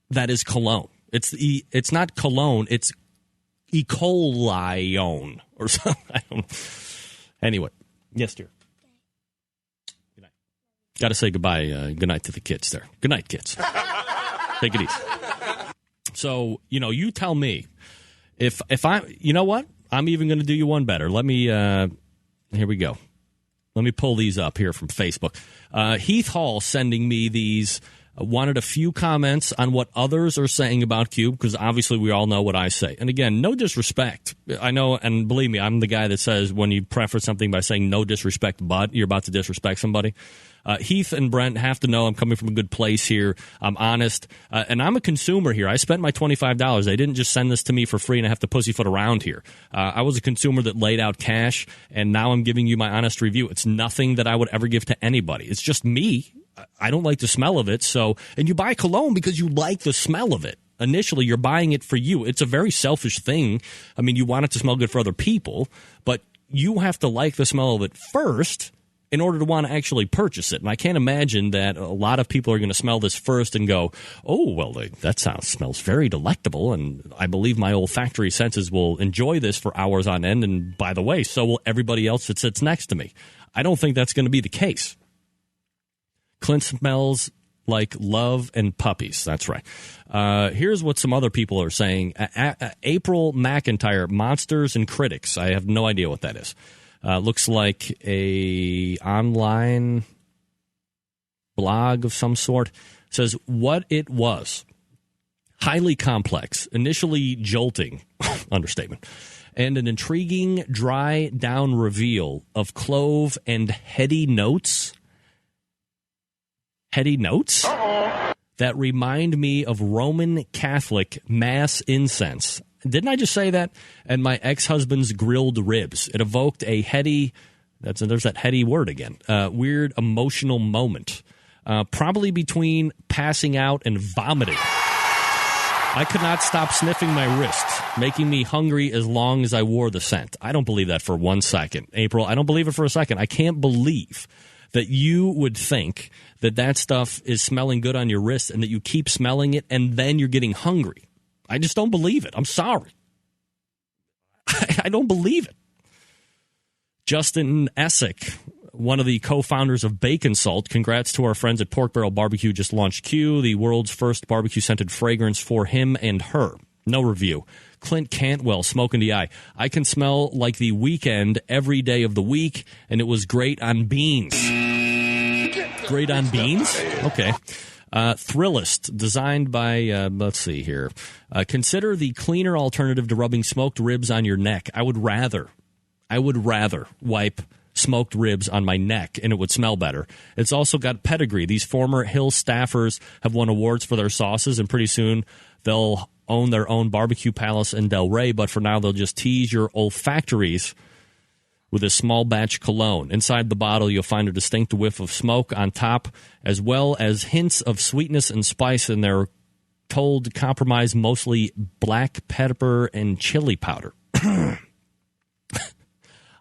that is cologne. It's not cologne. It's E. coli or something. I don't know. Anyway, yes, dear. Good night. Got to say goodbye. Good night to the kids there. Good night, kids. Take it easy. So you tell me if I. You know what? I'm even going to do you one better. Let me, here we go. Let me pull these up here from Facebook. Heath Hall sending me these, wanted a few comments on what others are saying about Q, because obviously we all know what I say. And again, no disrespect. I know, and believe me, I'm the guy that says when you preface something by saying no disrespect, but you're about to disrespect somebody. Heath and Brent have to know I'm coming from a good place here. I'm honest. And I'm a consumer here. I spent my $25. They didn't just send this to me for free and I have to pussyfoot around here. I was a consumer that laid out cash, and now I'm giving you my honest review. It's nothing that I would ever give to anybody. It's just me. I don't like the smell of it. So, and you buy cologne because you like the smell of it. Initially, you're buying it for you. It's a very selfish thing. I mean, you want it to smell good for other people, but you have to like the smell of it first in order to want to actually purchase it. And I can't imagine that a lot of people are going to smell this first and go, oh, well, that smells very delectable, and I believe my olfactory senses will enjoy this for hours on end, and by the way, so will everybody else that sits next to me. I don't think that's going to be the case. Clint smells like love and puppies. That's right. Here's what some other people are saying. April McIntyre, Monsters and Critics. I have no idea what that is. Looks like a online blog of some sort. Says what it was. Highly complex, initially jolting, understatement, and an intriguing dry down reveal of clove and heady notes. Heady notes? Uh-oh. That remind me of Roman Catholic mass incense. Didn't I just say that? And my ex-husband's grilled ribs. It evoked a heady, there's that heady word again, weird emotional moment. Probably between passing out and vomiting. I could not stop sniffing my wrist, making me hungry as long as I wore the scent. I don't believe that for 1 second. April, I don't believe it for a second. I can't believe that you would think that stuff is smelling good on your wrist and that you keep smelling it and then you're getting hungry. I just don't believe it. I'm sorry. I don't believe it. Justin Essick, one of the co-founders of Bacon Salt. Congrats to our friends at Pork Barrel Barbecue. Just launched Q, the world's first barbecue-scented fragrance for him and her. No review. Clint Cantwell, Smoke in the Eye. I can smell like the weekend every day of the week, and it was great on beans. Great on beans? Okay. Thrillist, designed by, let's see here. Consider the cleaner alternative to rubbing smoked ribs on your neck. I would rather wipe smoked ribs on my neck, and it would smell better. It's also got pedigree. These former Hill staffers have won awards for their sauces, and pretty soon they'll own their own barbecue palace in Del Rey, but for now they'll just tease your olfactories with a small batch cologne. Inside the bottle, you'll find a distinct whiff of smoke on top, as well as hints of sweetness and spice, and they're told to compromise mostly black pepper and chili powder.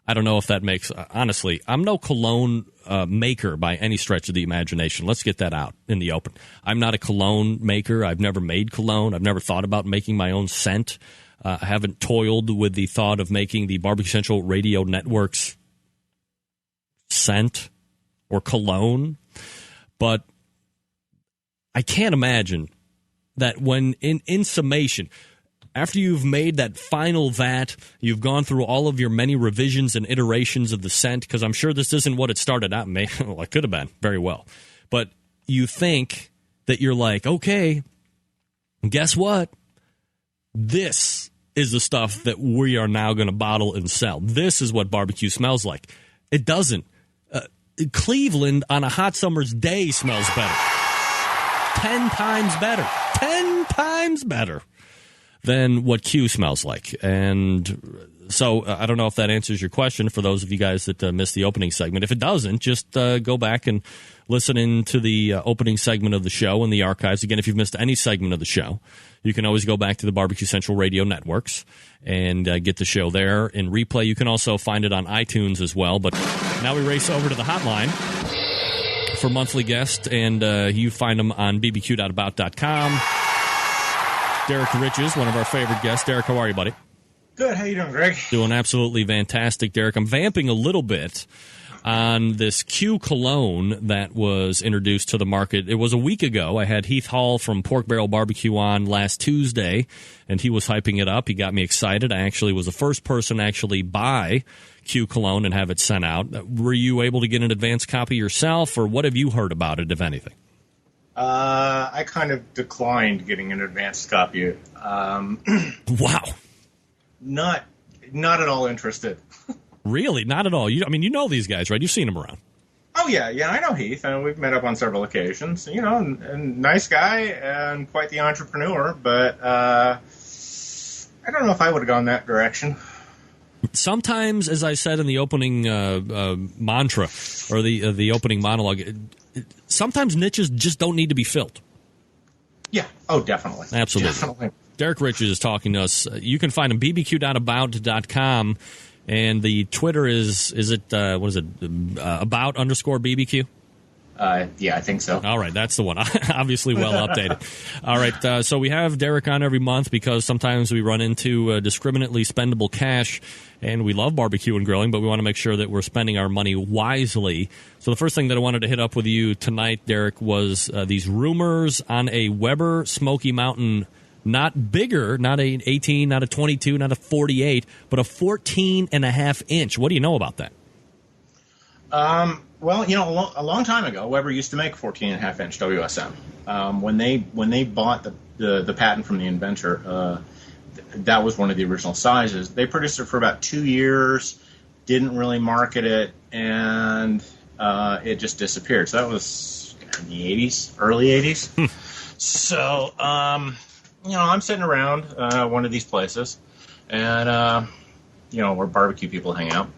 I don't know if that makes... honestly, I'm no cologne maker by any stretch of the imagination. Let's get that out in the open. I'm not a cologne maker. I've never made cologne. I've never thought about making my own scent. I haven't toiled with the thought of making the Barbecue Central Radio Network's scent or cologne. But I can't imagine that when, in summation... after you've made that final vat, you've gone through all of your many revisions and iterations of the scent, because I'm sure this isn't what it started out. Well, it could have been very well. But you think that you're like, okay, guess what? This is the stuff that we are now going to bottle and sell. This is what barbecue smells like. It doesn't. Cleveland on a hot summer's day smells better. 10 times better. 10 times better than what Q smells like. And so I don't know if that answers your question for those of you guys that missed the opening segment. If it doesn't, just go back and listen into the opening segment of the show in the archives. Again, if you've missed any segment of the show, you can always go back to the Barbecue Central Radio Networks and get the show there in replay. You can also find it on iTunes as well. But now we race over to the hotline for monthly guests, and you find them on bbq.about.com. Derek Riches, one of our favorite guests. Derek, how are you, buddy? Good. How you doing, Greg? Doing absolutely fantastic, Derek. I'm vamping a little bit on this Q cologne that was introduced to the market. It was a week ago. I had Heath Hall from Pork Barrel Barbecue on last Tuesday, and he was hyping it up. He got me excited. I actually was the first person to actually buy Q cologne and have it sent out. Were you able to get an advance copy yourself, or what have you heard about it, if anything? I kind of declined getting an advanced copy. Wow. Not at all interested. Really? Not at all? You know these guys, right? You've seen them around. Oh, yeah, I know Heath, and we've met up on several occasions. You know, and nice guy and quite the entrepreneur, but I don't know if I would have gone that direction. Sometimes, as I said in the opening mantra, or the opening monologue, sometimes niches just don't need to be filled. Yeah. Oh, definitely. Absolutely. Definitely. Derek Riches is talking to us. You can find him bbq.about.com, and the Twitter is about_BBQ? Yeah, I think so. All right, that's the one. Obviously well updated. All right, so we have Derek on every month because sometimes we run into discriminately spendable cash, and we love barbecue and grilling, but we want to make sure that we're spending our money wisely. So the first thing that I wanted to hit up with you tonight, Derek, was these rumors on a Weber Smoky Mountain, not bigger, not a 18, not a 22, not a 48, but a 14.5 inch. What do you know about that? Well, you know, a long time ago, Weber used to make 14.5-inch WSM. When they bought the patent from the inventor, that was one of the original sizes. They produced it for about 2 years, didn't really market it, and it just disappeared. So that was in the 80s, early 80s. So, you know, I'm sitting around one of these places, and, you know, where barbecue people hang out.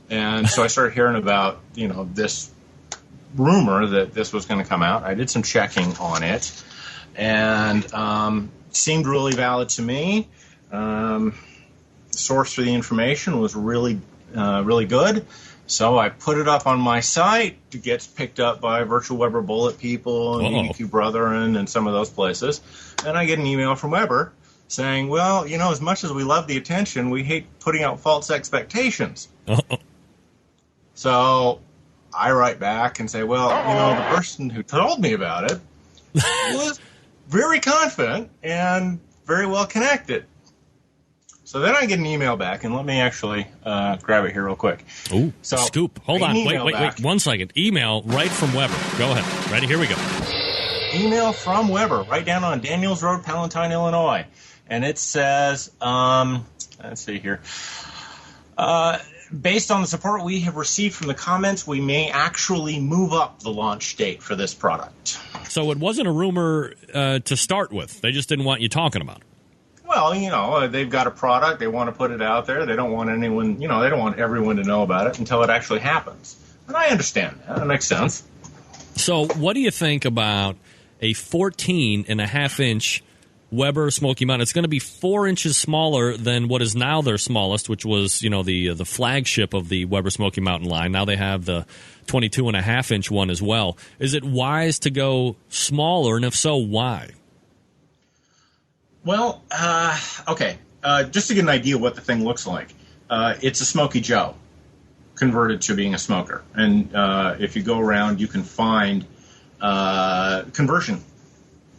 And so I started hearing about, you know, this rumor that this was going to come out. I did some checking on it, and seemed really valid to me. Source for the information was really good. So I put it up on my site. It gets picked up by Virtual Weber Bullet people and EDQ Brethren and some of those places. And I get an email from Weber saying, well, as much as we love the attention, we hate putting out false expectations. So I write back and say, well, the person who told me about it was very confident and very well connected. So then I get an email back, and let me actually grab it here real quick. Ooh, so scoop. Hold on. Wait. 1 second. Email right from Weber. Go ahead. Ready? Here we go. Email from Weber, right down on Daniels Road, Palatine, Illinois. And it says, let's see here. Based on the support we have received from the comments, we may actually move up the launch date for this product. So it wasn't a rumor to start with. They just didn't want you talking about it. Well, they've got a product. They want to put it out there. They don't want anyone, they don't want everyone to know about it until it actually happens. And I understand that. That makes sense. So what do you think about a 14.5-inch Weber Smoky Mountain? It's going to be 4 inches smaller than what is now their smallest, which was, the flagship of the Weber Smoky Mountain line. Now they have the 22.5-inch one as well. Is it wise to go smaller, and if so, why? Well, okay. Just to get an idea of what the thing looks like, it's a Smoky Joe converted to being a smoker. And if you go around, you can find conversion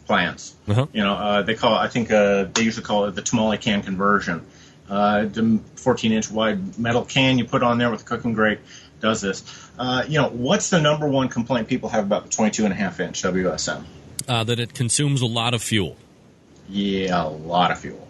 plans. They call it, I think they usually call it the tamale can conversion. The 14-inch wide metal can you put on there with a cooking grate does this. What's the number one complaint people have about the 22.5-inch WSM? That it consumes a lot of fuel. Yeah, a lot of fuel.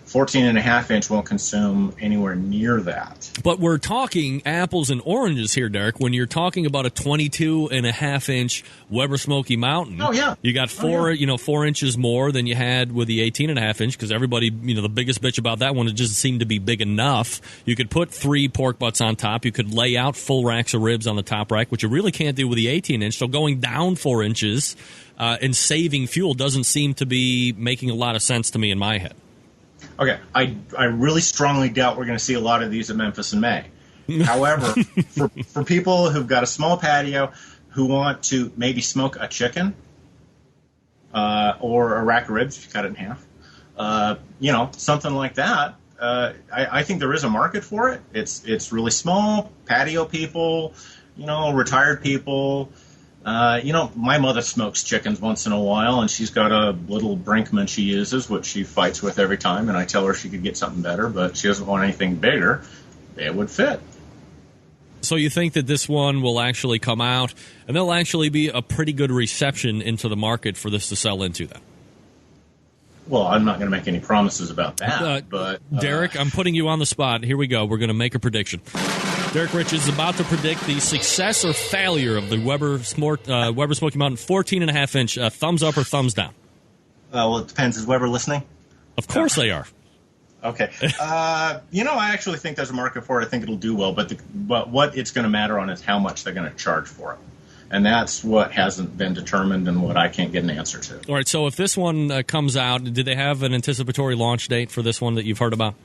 14.5-inch won't consume anywhere near that. But we're talking apples and oranges here, Derek. When you're talking about a 22.5-inch Weber Smoky Mountain, you got 4 inches more than you had with the 18.5-inch, because everybody, the biggest bitch about that one, it just seemed to be big enough. You could put 3 pork butts on top. You could lay out full racks of ribs on the top rack, which you really can't do with the 18-inch. So going down 4 inches and saving fuel doesn't seem to be making a lot of sense to me in my head. Okay, I really strongly doubt we're going to see a lot of these at Memphis in May. However, for people who've got a small patio who want to maybe smoke a chicken or a rack of ribs, if you cut it in half, something like that, I think there is a market for it. It's really small, patio people, retired people. My mother smokes chickens once in a while, and she's got a little Brinkman she uses, which she fights with every time, and I tell her she could get something better, but she doesn't want anything bigger. It would fit. So you think that this one will actually come out, and there'll actually be a pretty good reception into the market for this to sell into then? Well, I'm not going to make any promises about that, but... Derek, I'm putting you on the spot. Here we go. We're going to make a prediction. Derek Rich is about to predict the success or failure of the Weber Smoky Mountain 14.5-inch. Thumbs up or thumbs down? Well, it depends. Is Weber listening? Of course they are. Okay. I actually think there's a market for it. I think it'll do well, but what it's going to matter on is how much they're going to charge for it. And that's what hasn't been determined and what I can't get an answer to. All right, so if this one comes out, did they have an anticipatory launch date for this one that you've heard about?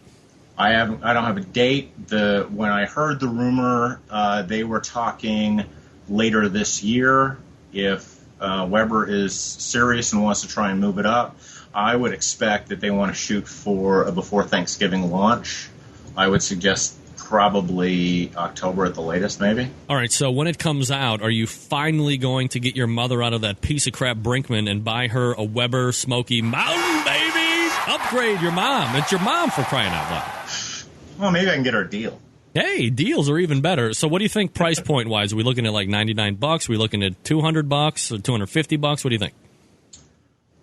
I don't have a date. When I heard the rumor, they were talking later this year. If Weber is serious and wants to try and move it up, I would expect that they want to shoot for a before Thanksgiving launch. I would suggest probably October at the latest, maybe. All right, so when it comes out, are you finally going to get your mother out of that piece of crap Brinkman and buy her a Weber Smoky Mountain, baby? Upgrade your mom. It's your mom, for crying out loud. Well, maybe I can get her a deal. Hey, deals are even better. So what do you think price point-wise? Are we looking at like $99? Are we looking at $200 or $250? What do you think?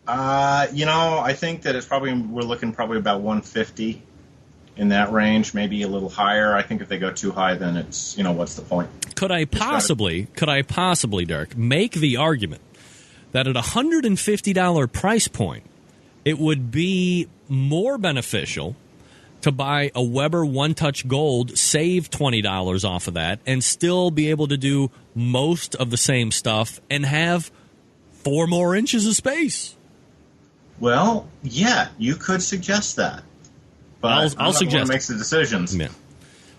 I think that we're looking probably about $150 in that range, maybe a little higher. I think if they go too high, then it's, what's the point? Could I possibly, Derek, make the argument that at a $150 price point, it would be more beneficial to buy a Weber One Touch Gold, save $20 off of that, and still be able to do most of the same stuff and have 4 more inches of space? Well, yeah, you could suggest that. But I'll suggest the one who makes the decisions. Yeah.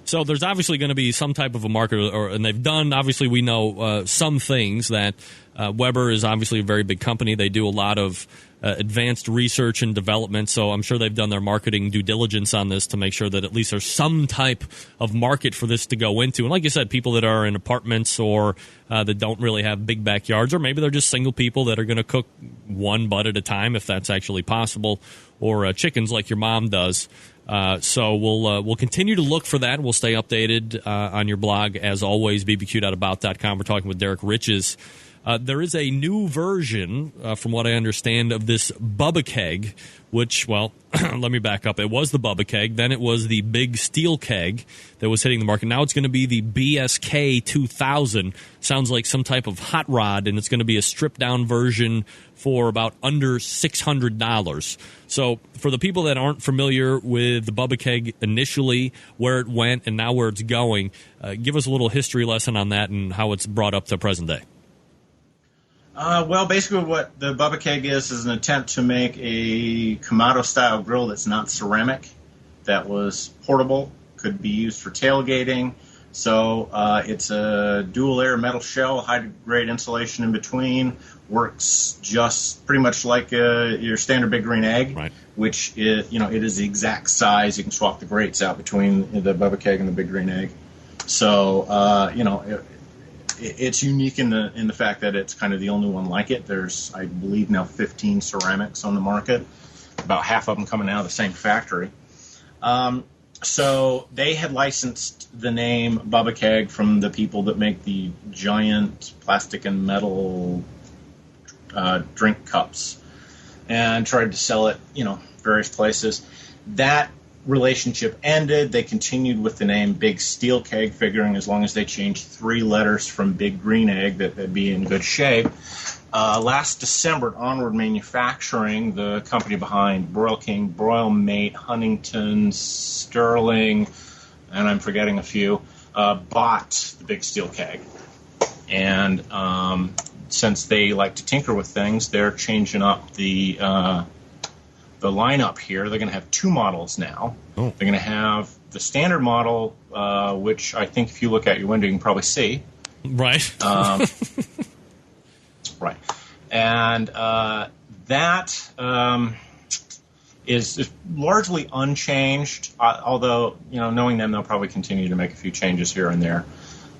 So there's obviously going to be some type of a market, and they've done, obviously we know some things that Weber is obviously a very big company. They do a lot of advanced research and development, so I'm sure they've done their marketing due diligence on this to make sure that at least there's some type of market for this to go into. And like you said, people that are in apartments or that don't really have big backyards, or maybe they're just single people that are going to cook one butt at a time, if that's actually possible, or chickens like your mom does. So we'll continue to look for that. We'll stay updated on your blog, as always, bbq.about.com. We're talking with Derek Riches. There is a new version, from what I understand, of this Bubba Keg, which, well, let me back up. It was the Bubba Keg, then it was the big steel keg that was hitting the market. Now it's going to be the BSK 2000. Sounds like some type of hot rod, and it's going to be a stripped-down version for about under $600. So for the people that aren't familiar with the Bubba Keg initially, where it went, and now where it's going, give us a little history lesson on that and how it's brought up to present day. Well, basically what the Bubba Keg is an attempt to make a Kamado-style grill that's not ceramic, that was portable, could be used for tailgating. So it's a dual-layer metal shell, high-grade insulation in between, works just pretty much like your standard Big Green Egg, right, which is, it is the exact size. You can swap the grates out between the Bubba Keg and the Big Green Egg. So, it's unique in the fact that it's kind of the only one like it. There's, I believe, now 15 ceramics on the market, about half of them coming out of the same factory. So they had licensed the name Bubba Keg from the people that make the giant plastic and metal drink cups, and tried to sell it, various places. That relationship ended. They continued with the name Big Steel Keg, figuring as long as they changed 3 letters from Big Green Egg that they'd be in good shape. Last December, Onward Manufacturing, the company behind Broil King, Broil Mate, Huntington, Sterling, and I'm forgetting a few, bought the Big Steel Keg. And since they like to tinker with things, they're changing up the lineup here. They're going to have 2 models now. Oh. They're going to have the standard model, which I think if you look out your window, you can probably see. Right. Right. And that is largely unchanged, although, knowing them, they'll probably continue to make a few changes here and there.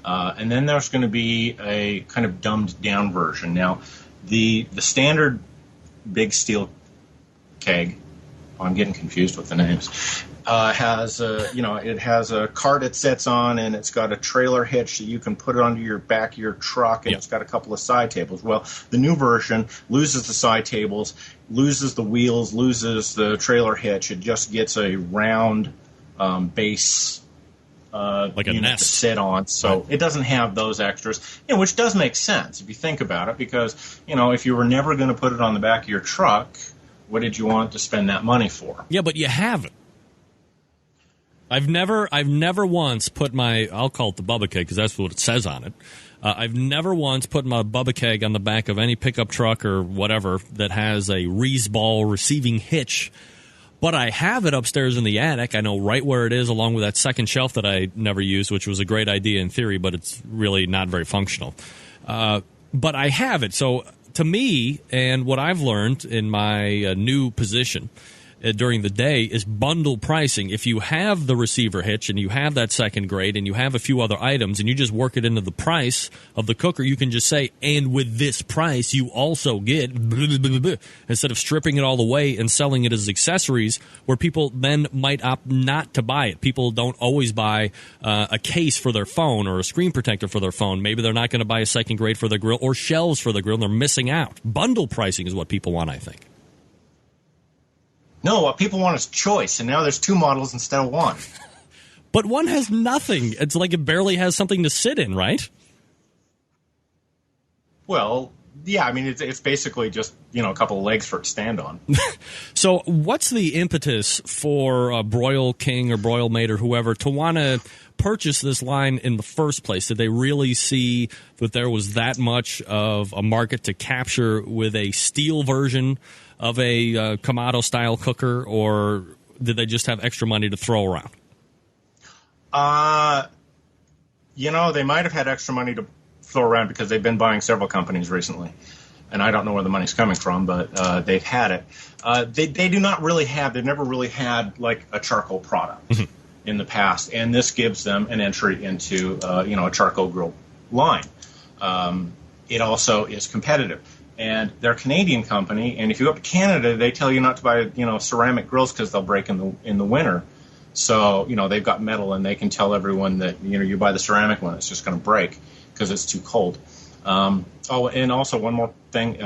And then there's going to be a kind of dumbed-down version. Now, the standard Big Steel Keg, I'm getting confused with the names, has it has a cart it sits on, and it's got a trailer hitch that you can put it onto your back of your truck, and It's got a couple of side tables. Well, the new version loses the side tables, loses the wheels, loses the trailer hitch. It just gets a round base like a nest to sit on, so It doesn't have those extras, which does make sense if you think about it, because if you were never going to put it on the back of your truck, what did you want to spend that money for? Yeah, but you haven't. I've never once put I'll call it the Bubba Keg because that's what it says on it. I've never once put my Bubba Keg on the back of any pickup truck or whatever that has a Reesball receiving hitch. But I have it upstairs in the attic. I know right where it is, along with that second shelf that I never used, which was a great idea in theory, but it's really not very functional. But I have it. So to me, and what I've learned in my new position during the day is bundle pricing. If you have the receiver hitch and you have that second grade and you have a few other items and you just work it into the price of the cooker, you can just say, and with this price, you also get blah, blah, blah, blah, instead of stripping it all away and selling it as accessories, where people then might opt not to buy it. People don't always buy a case for their phone or a screen protector for their phone. Maybe they're not going to buy a second grade for their grill or shelves for the grill, and they're missing out. Bundle pricing is what people want, I think. No, what people want is choice, and now there's 2 models instead of 1. But one has nothing. It's like it barely has something to sit in, right? Well, Yeah, I mean, it's basically just, a couple of legs for it to stand on. So what's the impetus for Broil King or Broil Mate or whoever to want to purchase this line in the first place? Did they really see that there was that much of a market to capture with a steel version of a Kamado-style cooker, or did they just have extra money to throw around? They might have had extra money to throw around because they've been buying several companies recently. And I don't know where the money's coming from, but they've had it. They do not really have, they've never really had like a charcoal product in the past. And this gives them an entry into, a charcoal grill line. It also is competitive. And they're a Canadian company, and if you go up to Canada, they tell you not to buy, ceramic grills because they'll break in the winter. So, they've got metal, and they can tell everyone that, you buy the ceramic one, it's just going to break because it's too cold. And also one more thing,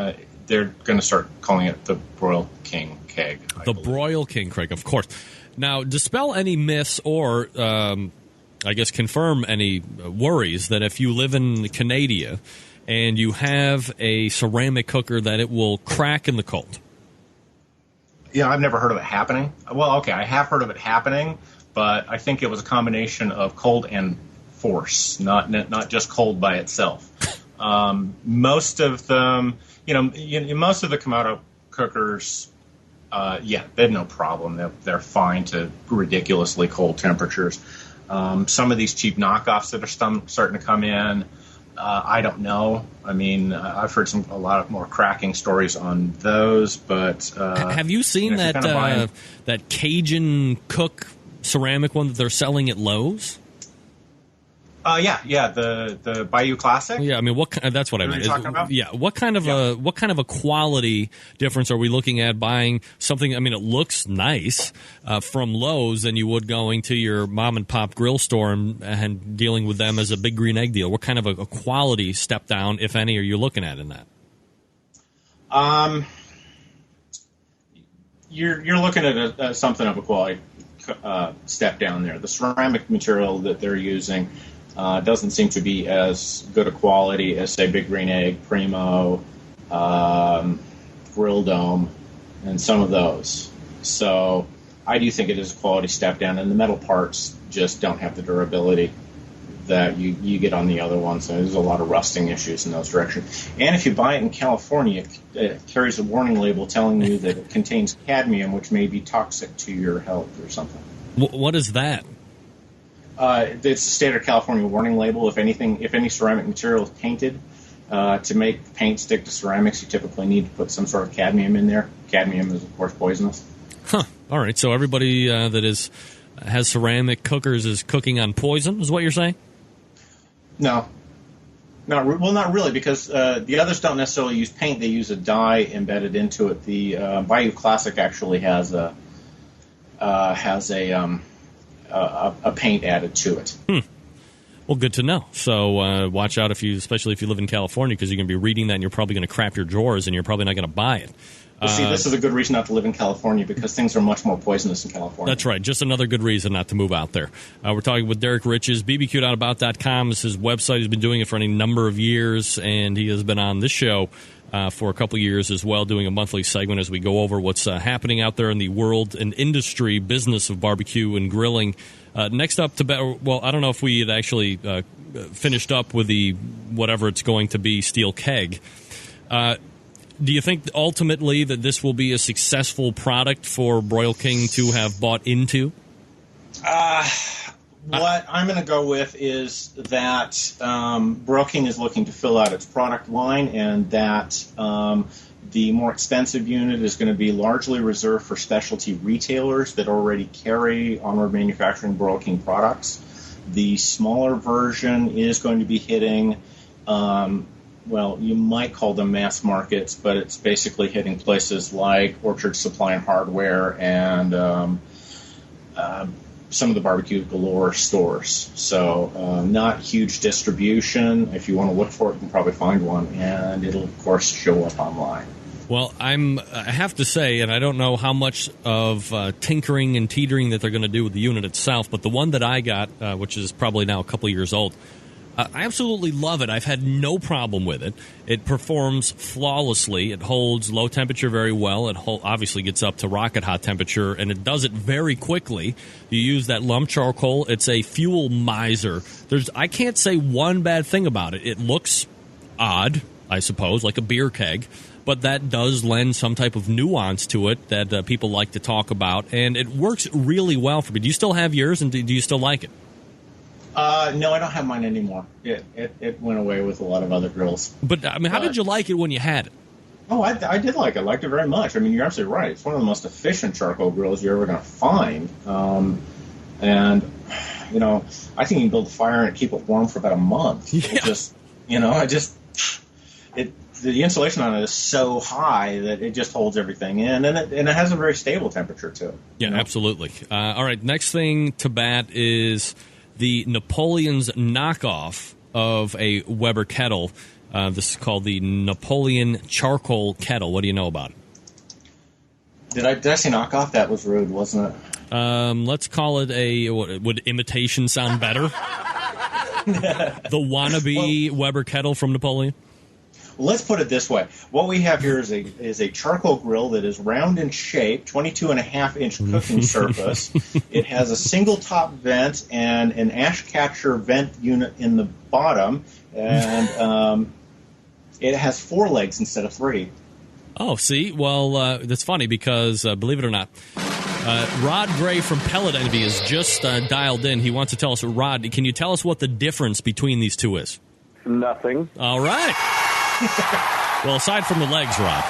they're going to start calling it the Broil King keg. The Broil King keg, of course. Now, dispel any myths or, confirm any worries that if you live in Canada and you have a ceramic cooker that it will crack in the cold. Yeah, I've never heard of it happening. Well, okay, I have heard of it happening, but I think it was a combination of cold and force, not just cold by itself. Most of them, most of the Kamado cookers, they have no problem. They're fine to ridiculously cold temperatures. Some of these cheap knockoffs that are starting to come in, I don't know. I mean, I've heard a lot more cracking stories on those, but have you seen that Cajun Cook ceramic one that they're selling at Lowe's? The Bayou Classic. Yeah, I mean, that's what I meant. Talking about? Yeah, what kind of a quality difference are we looking at buying something? I mean, it looks nice from Lowe's than you would going to your mom and pop grill store and dealing with them as a Big Green Egg deal. What kind of a quality step down, if any, are you looking at in that? You're looking at something of a quality step down there. The ceramic material that they're using doesn't seem to be as good a quality as, say, Big Green Egg, Primo, Grill Dome, and some of those. So I do think it is a quality step down, and the metal parts just don't have the durability that you get on the other ones. So there's a lot of rusting issues in those directions. And if you buy it in California, it carries a warning label telling you that it contains cadmium, which may be toxic to your health or something. What is that? It's a standard California warning label. If any ceramic material is painted, to make paint stick to ceramics, you typically need to put some sort of cadmium in there. Cadmium is, of course, poisonous. Huh. All right. So everybody that has ceramic cookers is cooking on poison, is what you're saying? No. Not really, because the others don't necessarily use paint. They use a dye embedded into it. The Bayou Classic actually has a paint added to it. Well, good to know. So watch out especially if you live in California, because you're going to be reading that and you're probably going to crap your drawers and you're probably not going to buy it. Well, see, this is a good reason not to live in California, because things are much more poisonous in California. That's right. Just another good reason not to move out there. We're talking with Derek Riches. bbq.about.com is his website. He's been doing it for any number of years, and he has been on this show for a couple years as well, doing a monthly segment as we go over what's happening out there in the world and industry business of barbecue and grilling. Next up, I don't know if we had actually finished up with the whatever it's going to be steel keg. Do you think ultimately that this will be a successful product for Broil King to have bought into? What I'm going to go with is that Broil King is looking to fill out its product line, and that the more expensive unit is going to be largely reserved for specialty retailers that already carry Onward Manufacturing Broil King products. The smaller version is going to be hitting, you might call them mass markets, but it's basically hitting places like Orchard Supply and Hardware and some of the Barbecue Galore stores. So not huge distribution. If you want to look for it, you can probably find one, and it'll, of course, show up online. Well, I have to say, and I don't know how much of tinkering and teetering that they're going to do with the unit itself, but the one that I got, which is probably now a couple of years old, I absolutely love it. I've had no problem with it. It performs flawlessly. It holds low temperature very well. It obviously gets up to rocket hot temperature, and it does it very quickly. You use that lump charcoal. It's a fuel miser. I can't say one bad thing about it. It looks odd, I suppose, like a beer keg, but that does lend some type of nuance to it that people like to talk about, and it works really well for me. Do you still have yours, and do you still like it? No, I don't have mine anymore. It went away with a lot of other grills. But, I mean, how did you like it when you had it? Oh, I did like it. I liked it very much. I mean, you're absolutely right. It's one of the most efficient charcoal grills you're ever going to find. And, you know, I think you can build a fire and keep it warm for about a month. Yeah. The insulation on it is so high that it just holds everything in, and it has a very stable temperature, too. Yeah, absolutely. All right, next thing to bat is the Napoleon's knockoff of a Weber kettle. This is called the Napoleon Charcoal Kettle. What do you know about it? Did I say knockoff? That was rude, wasn't it? Let's call it would imitation sound better? The wannabe Weber kettle from Napoleon? Let's put it this way. What we have here is a charcoal grill that is round in shape, 22.5-inch cooking surface. It has a single top vent and an ash catcher vent unit in the bottom, and it has 4 legs instead of 3. Oh, see? Well, that's funny because, believe it or not, Rod Gray from Pellet Envy is just dialed in. He wants to tell us, Rod, can you tell us what the difference between these two is? Nothing. All right. Well, aside from the legs, Rod,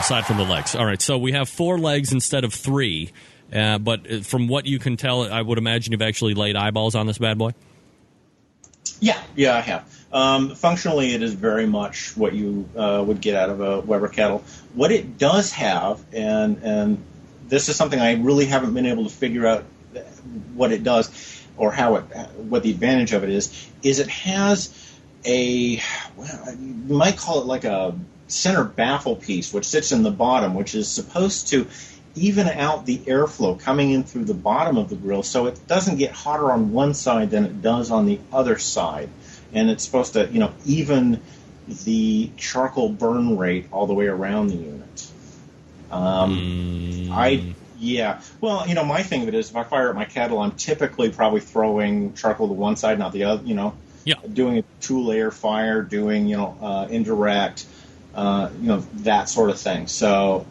All right, so we have 4 legs instead of 3. But from what you can tell, I would imagine you've actually laid eyeballs on this bad boy? Yeah, I have. Functionally, it is very much what you would get out of a Weber kettle. What it does have, and this is something I really haven't been able to figure out what it does or what the advantage of it is it has you might call it like a center baffle piece, which sits in the bottom, which is supposed to even out the airflow coming in through the bottom of the grill so it doesn't get hotter on one side than it does on the other side. And it's supposed to, even the charcoal burn rate all the way around the unit. Well, my thing of it is if I fire up my kettle, I'm typically probably throwing charcoal to one side, not the other, doing a 2-layer fire, doing, indirect, that sort of thing. So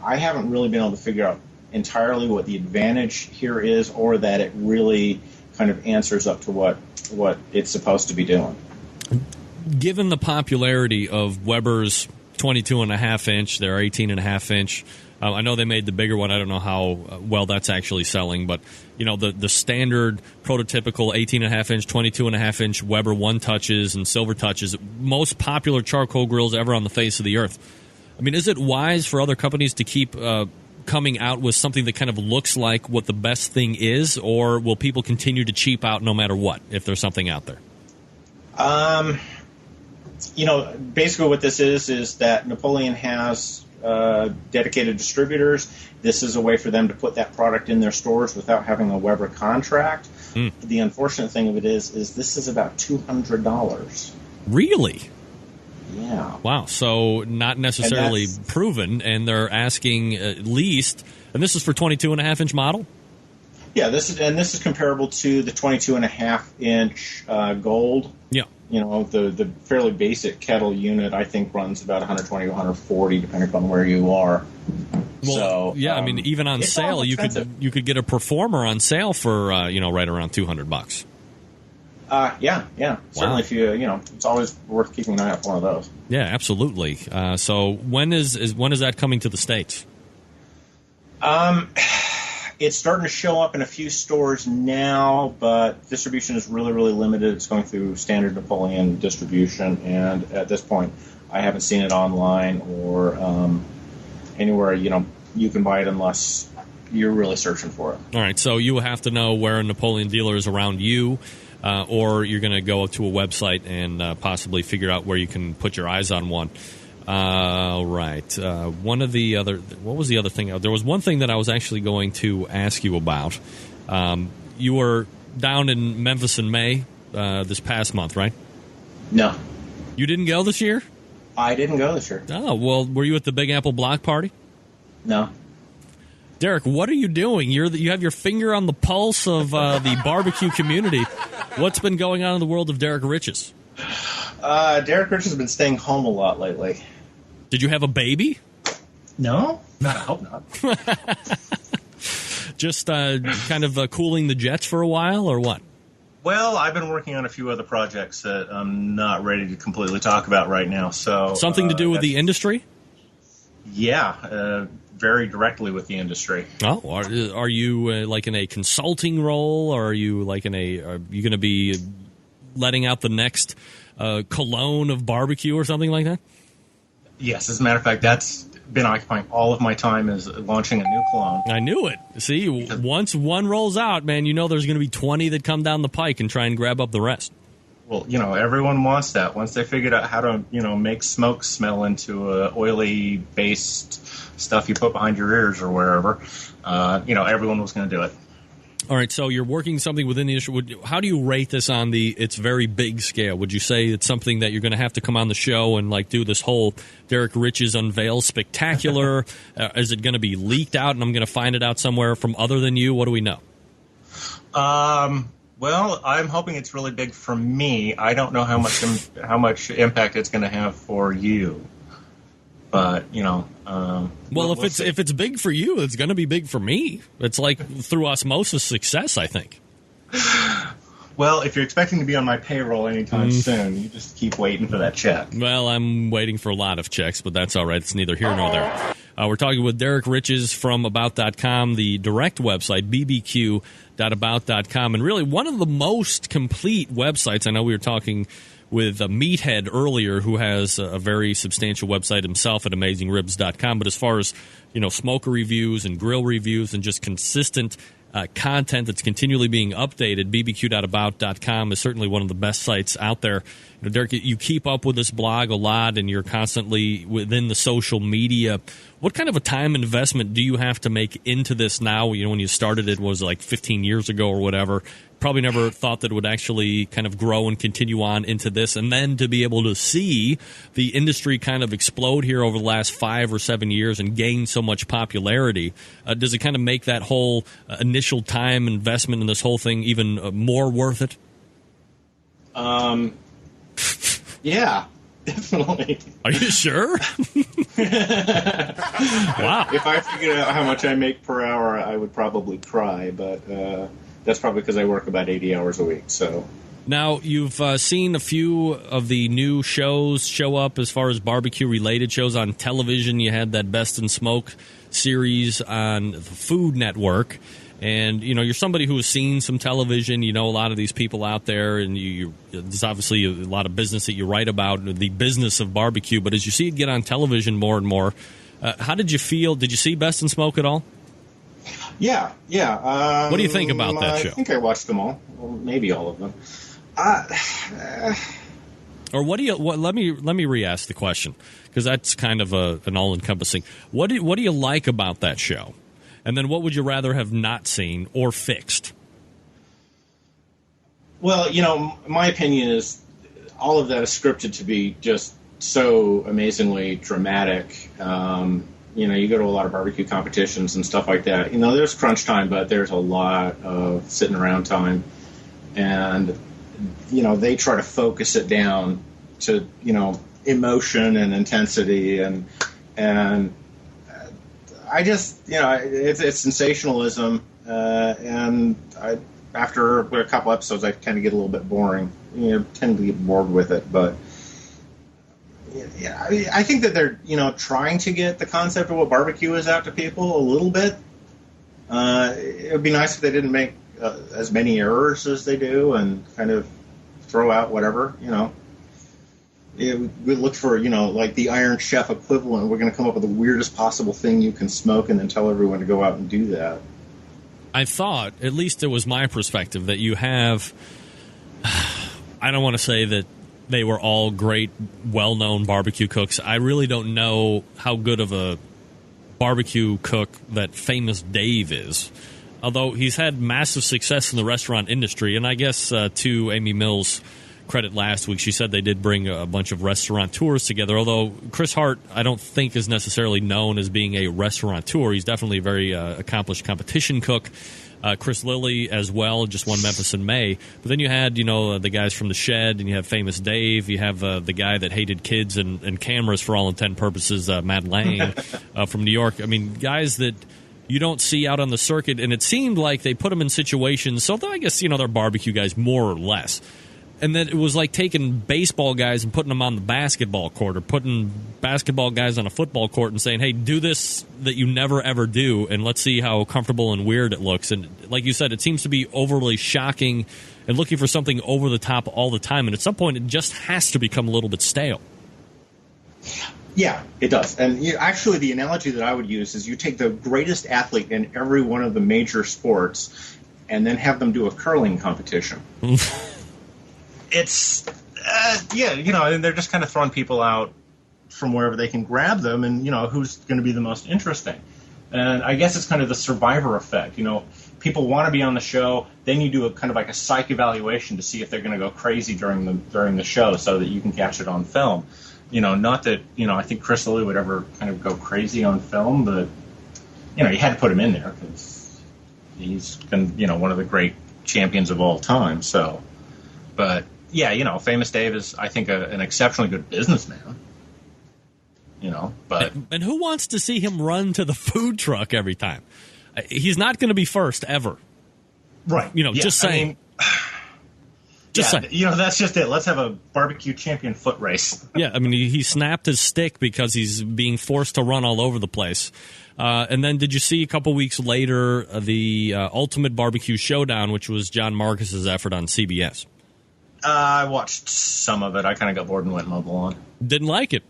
I haven't really been able to figure out entirely what the advantage here is or that it really kind of answers up to what it's supposed to be doing. Given the popularity of Weber's 22.5-inch, their 18.5-inch, I know they made the bigger one. I don't know how well that's actually selling, but the standard prototypical 18.5-inch, 22.5-inch Weber One Touches and Silver Touches, most popular charcoal grills ever on the face of the earth. I mean, is it wise for other companies to keep coming out with something that kind of looks like what the best thing is, or will people continue to cheap out no matter what if there's something out there? Basically what this is that Napoleon has dedicated distributors. This is a way for them to put that product in their stores without having a Weber contract. The unfortunate thing of it is this is about $200. Really? Yeah. Wow. So not necessarily proven, and they're asking at least, and this is for 22.5-inch model? Yeah, this is comparable to the 22.5-inch Gold. Yeah. The fairly basic kettle unit, I think, runs about 120 to 140, depending upon where you are. Well, yeah, I mean, even on sale, you could get a Performer on sale for right around $200. Yeah. Certainly, if it's always worth keeping an eye out for one of those. Yeah, absolutely. So when is that coming to the States? It's starting to show up in a few stores now, but distribution is really, really limited. It's going through standard Napoleon distribution, and at this point, I haven't seen it online or anywhere. You can buy it unless you're really searching for it. All right, so you have to know where a Napoleon dealer is around you, or you're going to go to a website and possibly figure out where you can put your eyes on one. Right. What was the other thing? There was one thing that I was actually going to ask you about. You were down in Memphis in May this past month, right? No. You didn't go this year? I didn't go this year. Oh, well, were you at the Big Apple block party? No. Derek, what are you doing? You have your finger on the pulse of the barbecue community. What's been going on in the world of Derek Riches? Derek Riches has been staying home a lot lately. Did you have a baby? No, I hope not. Just kind of cooling the jets for a while, or what? Well, I've been working on a few other projects that I'm not ready to completely talk about right now. So something to do with the industry? Yeah, very directly with the industry. Oh, are you like in a consulting role, or are you like are you going to be letting out the next cologne of barbecue or something like that? Yes, as a matter of fact, that's been occupying all of my time is launching a new cologne. I knew it. See, once one rolls out, man, you know there's going to be 20 that come down the pike and try and grab up the rest. Well, everyone wants that. Once they figured out how to, make smoke smell into a oily-based stuff you put behind your ears or wherever, everyone was going to do it. All right, so you're working something within the industry. How do you rate this on it's very big scale? Would you say it's something that you're going to have to come on the show and do this whole Derek Riches Unveil Spectacular? Is it going to be leaked out and I'm going to find it out somewhere from other than you? What do we know? Well, I'm hoping it's really big for me. I don't know how much impact it's going to have for you. But if it's big for you, it's going to be big for me. It's like through osmosis success, I think. Well, if you're expecting to be on my payroll anytime soon, you just keep waiting for that check. Well, I'm waiting for a lot of checks, but that's all right. It's neither here nor there. We're talking with Derek Riches from About.com, the direct website, bbq.about.com, and really one of the most complete websites. I know we were talking with Meathead earlier, who has a very substantial website himself at AmazingRibs.com. But as far as, smoker reviews and grill reviews and just consistent content that's continually being updated, bbq.about.com is certainly one of the best sites out there. Derek, you keep up with this blog a lot, and you're constantly within the social media. What kind of a time investment do you have to make into this now? When you started it was like 15 years ago or whatever. Probably never thought that it would actually kind of grow and continue on into this, and then to be able to see the industry kind of explode here over the last 5 or 7 years and gain so much popularity. Does it kind of make that whole initial time investment in this whole thing even more worth it? Yeah, definitely. Are you sure? Wow. If I figured out how much I make per hour, I would probably cry, but that's probably because I work about 80 hours a week. So now you've seen a few of the new shows show up as far as barbecue-related shows on television. You had that Best in Smoke series on the Food Network. And, you're somebody who has seen some television. You know a lot of these people out there, and there's obviously a lot of business that you write about, the business of barbecue. But as you see it get on television more and more, how did you feel? Did you see Best in Smoke at all? Yeah. What do you think about that show? I think I watched them all, well, maybe all of them. Or let me re-ask the question, because that's kind of an all-encompassing. What do you like about that show? And then what would you rather have not seen or fixed? Well, my opinion is all of that is scripted to be just so amazingly dramatic. You go to a lot of barbecue competitions and stuff like that. There's crunch time, but there's a lot of sitting around time. And, they try to focus it down to, emotion and intensity. And I just, it's sensationalism. And after a couple episodes, I kind of get a little bit boring. Tend to get bored with it, but yeah, I think that they're, trying to get the concept of what barbecue is out to people a little bit. It would be nice if they didn't make as many errors as they do and kind of throw out whatever, We look for, like the Iron Chef equivalent. We're going to come up with the weirdest possible thing you can smoke and then tell everyone to go out and do that. I thought, at least it was my perspective, that you have, I don't want to say that they were all great, well-known barbecue cooks. I really don't know how good of a barbecue cook that Famous Dave is, although he's had massive success in the restaurant industry. And I guess, to Amy Mills' credit last week. She said they did bring a bunch of restaurateurs together, although Chris Hart, I don't think, is necessarily known as being a restaurateur. He's definitely a very accomplished competition cook. Chris Lilly as well, just won Memphis in May. But then you had, the guys from The Shed, and you have Famous Dave. You have the guy that hated kids and cameras for all intent and purposes, Matt Lang from New York. I mean, guys that you don't see out on the circuit, and it seemed like they put them in situations, so I guess, they're barbecue guys more or less. And then it was like taking baseball guys and putting them on the basketball court, or putting basketball guys on a football court and saying, hey, do this that you never, ever do, and let's see how comfortable and weird it looks. And like you said, it seems to be overly shocking and looking for something over the top all the time. And at some point, it just has to become a little bit stale. Yeah, it does. And actually, the analogy that I would use is you take the greatest athlete in every one of the major sports and then have them do a curling competition. It's, and they're just kind of throwing people out from wherever they can grab them, and, who's going to be the most interesting. And I guess it's kind of the Survivor effect. People want to be on the show, then you do a kind of like a psych evaluation to see if they're going to go crazy during the show so that you can catch it on film. Not that, I think Chris Lilly would ever kind of go crazy on film, but, you had to put him in there because he's been, one of the great champions of all time. So, but yeah, Famous Dave is, I think, an exceptionally good businessman. But and who wants to see him run to the food truck every time? He's not going to be first ever, right? Just saying. Saying. That's just it. Let's have a barbecue champion foot race. Yeah, I mean, he snapped his stick because he's being forced to run all over the place. And then did you see a couple weeks later the Ultimate Barbecue Showdown, which was John Marcus's effort on CBS? I watched some of it. I kind of got bored and went mobile on. Didn't like it?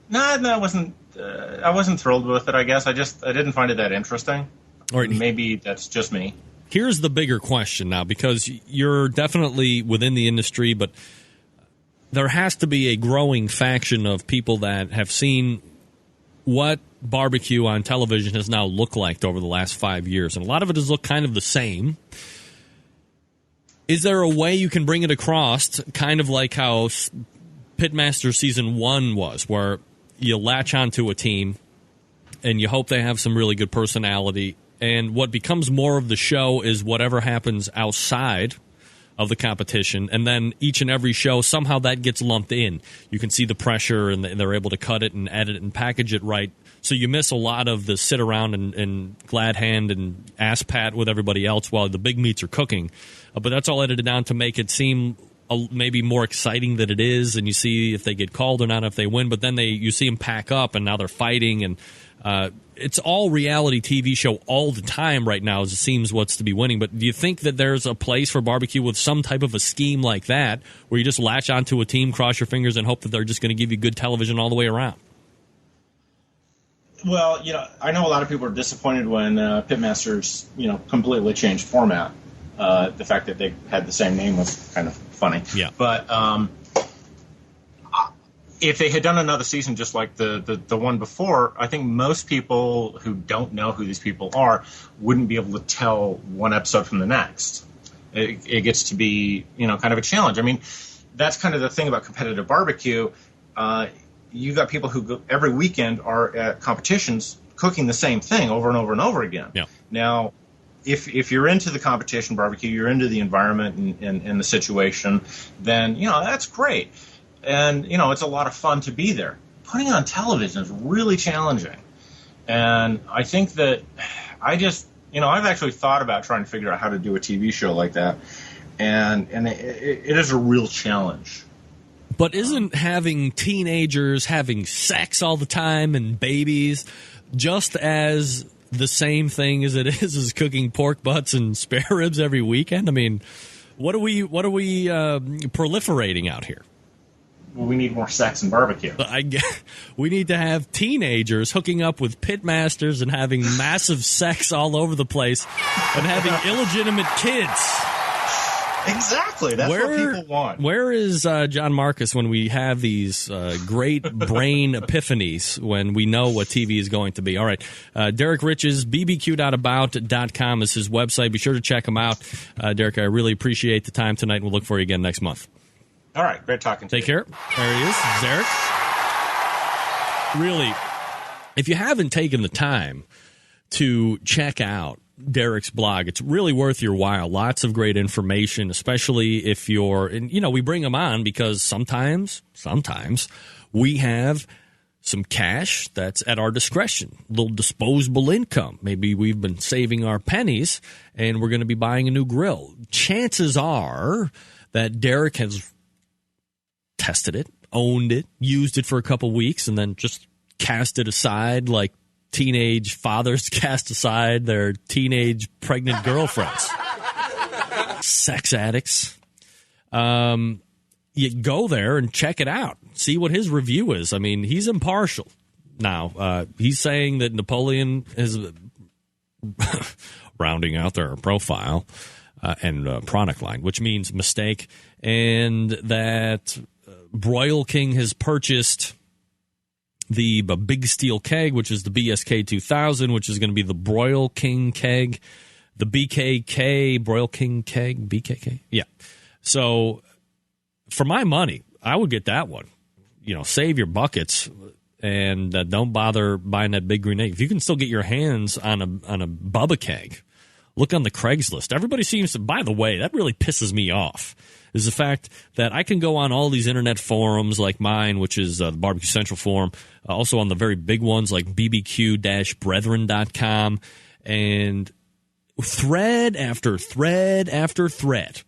No, I wasn't. I wasn't thrilled with it. I guess I didn't find it that interesting. Or maybe that's just me. Here's the bigger question now, because you're definitely within the industry, but there has to be a growing faction of people that have seen what barbecue on television has now looked like over the last 5 years, and a lot of it has looked kind of the same. Is there a way you can bring it across, kind of like how Pitmaster Season 1 was, where you latch onto a team and you hope they have some really good personality, and what becomes more of the show is whatever happens outside of the competition, and then each and every show, somehow that gets lumped in. You can see the pressure, and they're able to cut it and edit it and package it right, so you miss a lot of the sit around and glad hand and ass pat with everybody else while the big meats are cooking. But that's all edited down to make it seem maybe more exciting than it is, and you see if they get called or not, if they win, but then you see them pack up, and now they're fighting, and it's all reality TV show all the time right now, as it seems what's to be winning. But do you think that there's a place for barbecue with some type of a scheme like that, where you just latch onto a team, cross your fingers, and hope that they're just going to give you good television all the way around? Well, I know a lot of people are disappointed when Pitmasters, completely changed format. The fact that they had the same name was kind of funny. Yeah. But if they had done another season just like the one before, I think most people who don't know who these people are wouldn't be able to tell one episode from the next. It gets to be, kind of a challenge. I mean, that's kind of the thing about competitive barbecue. You've got people who every weekend are at competitions cooking the same thing over and over and over again. Yeah. Now, if you're into the competition barbecue, you're into the environment and the situation, then, that's great. And, it's a lot of fun to be there. Putting on television is really challenging. And I think that I've actually thought about trying to figure out how to do a TV show like that. And it is a real challenge. But isn't having teenagers having sex all the time and babies just as the same thing as it is as cooking pork butts and spare ribs every weekend? I mean, what are we proliferating out here? Well, we need more sex and barbecue. We need to have teenagers hooking up with pitmasters and having massive sex all over the place and having illegitimate kids. Exactly. That's what people want. Where is John Marcus when we have these great brain epiphanies, when we know what TV is going to be? All right. Derek Riches, bbq.about.com is his website. Be sure to check him out. Derek, I really appreciate the time tonight, and we'll look for you again next month. All right, great talking to you. Take care. There he is, Derek. Really, if you haven't taken the time to check out Derek's blog, it's really worth your while. Lots of great information, especially if you're, and we bring him on because sometimes we have some cash that's at our discretion, a little disposable income. Maybe we've been saving our pennies and we're going to be buying a new grill. Chances are that Derek has tested it, owned it, used it for a couple weeks, and then just cast it aside like teenage fathers cast aside their teenage pregnant girlfriends. Sex addicts. You go there and check it out. See what his review is. I mean, he's impartial. Now, he's saying that Napoleon is rounding out their profile and product line, which means mistake, and that Broil King has purchased the Big Steel Keg, which is the BSK 2000, which is going to be the Broil King Keg, the BKK, Broil King Keg, BKK. Yeah. So for my money, I would get that one. Save your buckets and don't bother buying that big green egg. If you can still get your hands on a Bubba Keg, look on the Craigslist. Everybody seems to, by the way, that really pisses me off, is the fact that I can go on all these internet forums like mine, which is the Barbecue Central forum, also on the very big ones like bbq-brethren.com, and thread after thread after thread.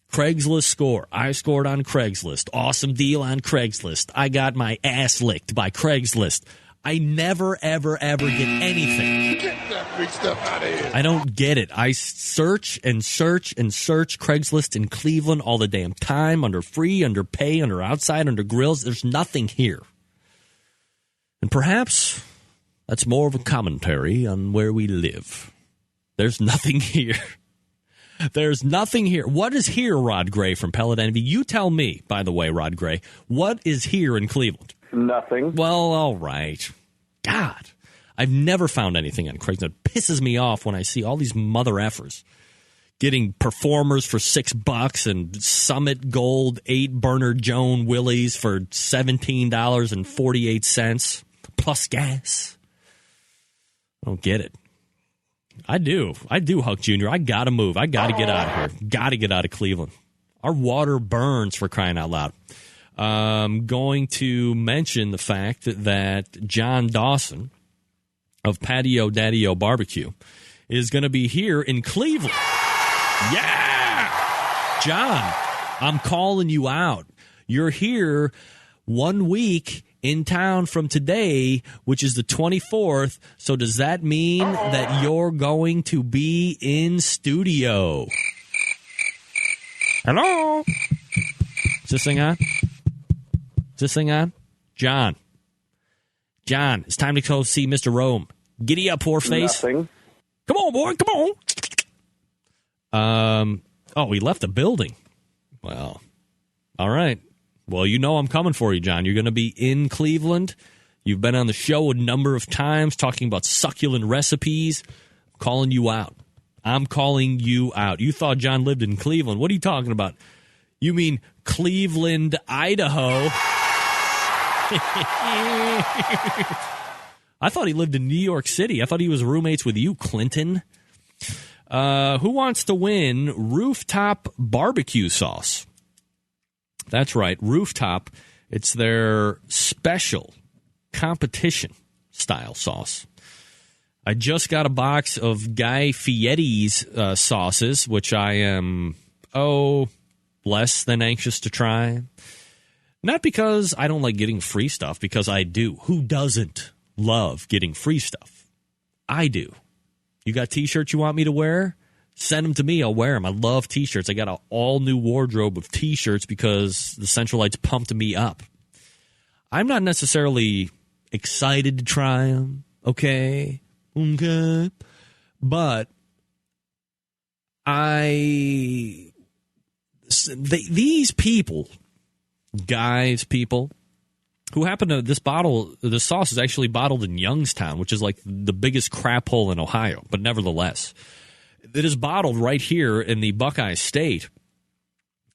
Craigslist score. I scored on Craigslist. Awesome deal on Craigslist. I got my ass licked by Craigslist. I never, ever, ever get anything. Get that free stuff out of here. I don't get it. I search and search and search Craigslist in Cleveland all the damn time, under free, under pay, under outside, under grills. There's nothing here. And perhaps that's more of a commentary on where we live. There's nothing here. There's nothing here. What is here, Rod Gray from Pellet Envy? You tell me, by the way, Rod Gray, what is here in Cleveland? Nothing. Well, all right. God, I've never found anything on Craigslist. It pisses me off when I see all these mother effers getting performers for $6 and Summit Gold 8-burner Joan Willies for $17.48 plus gas. I don't get it. I do, Huck Jr. I got to move. I got to get out of here. Got to get out of Cleveland. Our water burns, for crying out loud. I'm going to mention the fact that John Dawson of Patio Daddy-O Barbecue is going to be here in Cleveland. Yeah! John, I'm calling you out. You're here 1 week in town from today, which is the 24th. So does that mean that you're going to be in studio? Hello? Is this thing on? Is this thing on? John, it's time to go see Mr. Rome. Giddy up, poor face. Nothing. Come on, boy, come on. Oh, he left the building. Well, all right. Well, I'm coming for you, John. You're going to be in Cleveland. You've been on the show a number of times talking about succulent recipes. I'm calling you out. I'm calling you out. You thought John lived in Cleveland. What are you talking about? You mean Cleveland, Idaho. I thought he lived in New York City. I thought he was roommates with you, Clinton. Who wants to win Rooftop barbecue sauce? That's right, Rooftop. It's their special competition style sauce. I just got a box of Guy Fieri's sauces, which I am, less than anxious to try. Not because I don't like getting free stuff, because I do. Who doesn't love getting free stuff? I do. You got T-shirts you want me to wear? Send them to me. I'll wear them. I love T-shirts. I got an all-new wardrobe of T-shirts because the Centralites pumped me up. I'm not necessarily excited to try them, okay? But these people, who happen to, this sauce is actually bottled in Youngstown, which is like the biggest crap hole in Ohio, but nevertheless. It is bottled right here in the Buckeye State,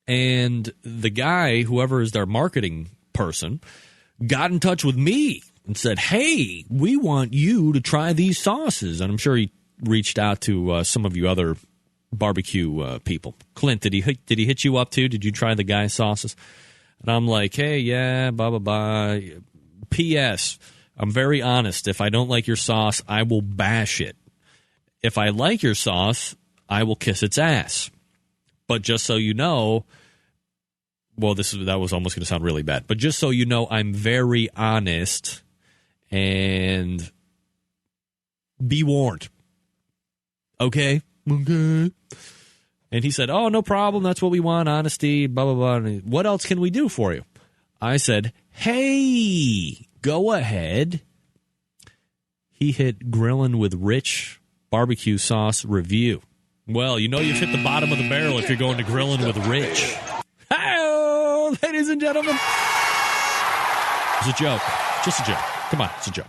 And the guy, whoever is their marketing person, got in touch with me and said, hey, we want you to try these sauces. And I'm sure he reached out to some of you other barbecue people. Clint, did he hit you up too? Did you try the guy's sauces? And I'm like, hey, yeah, blah, blah, blah. P.S. I'm very honest. If I don't like your sauce, I will bash it. If I like your sauce, I will kiss its ass. But just so you know, well, that was almost going to sound really bad. But just so you know, I'm very honest, and be warned. Okay? Okay. And he said, oh, no problem. That's what we want, honesty, blah, blah, blah. And what else can we do for you? I said, hey, go ahead. He hit Grillin' with Rich barbecue sauce review. Well, you know you've hit the bottom of the barrel if you're going to Grillin' with Rich. Hi, ladies and gentlemen. It's a joke. Just a joke. Come on, it's a joke.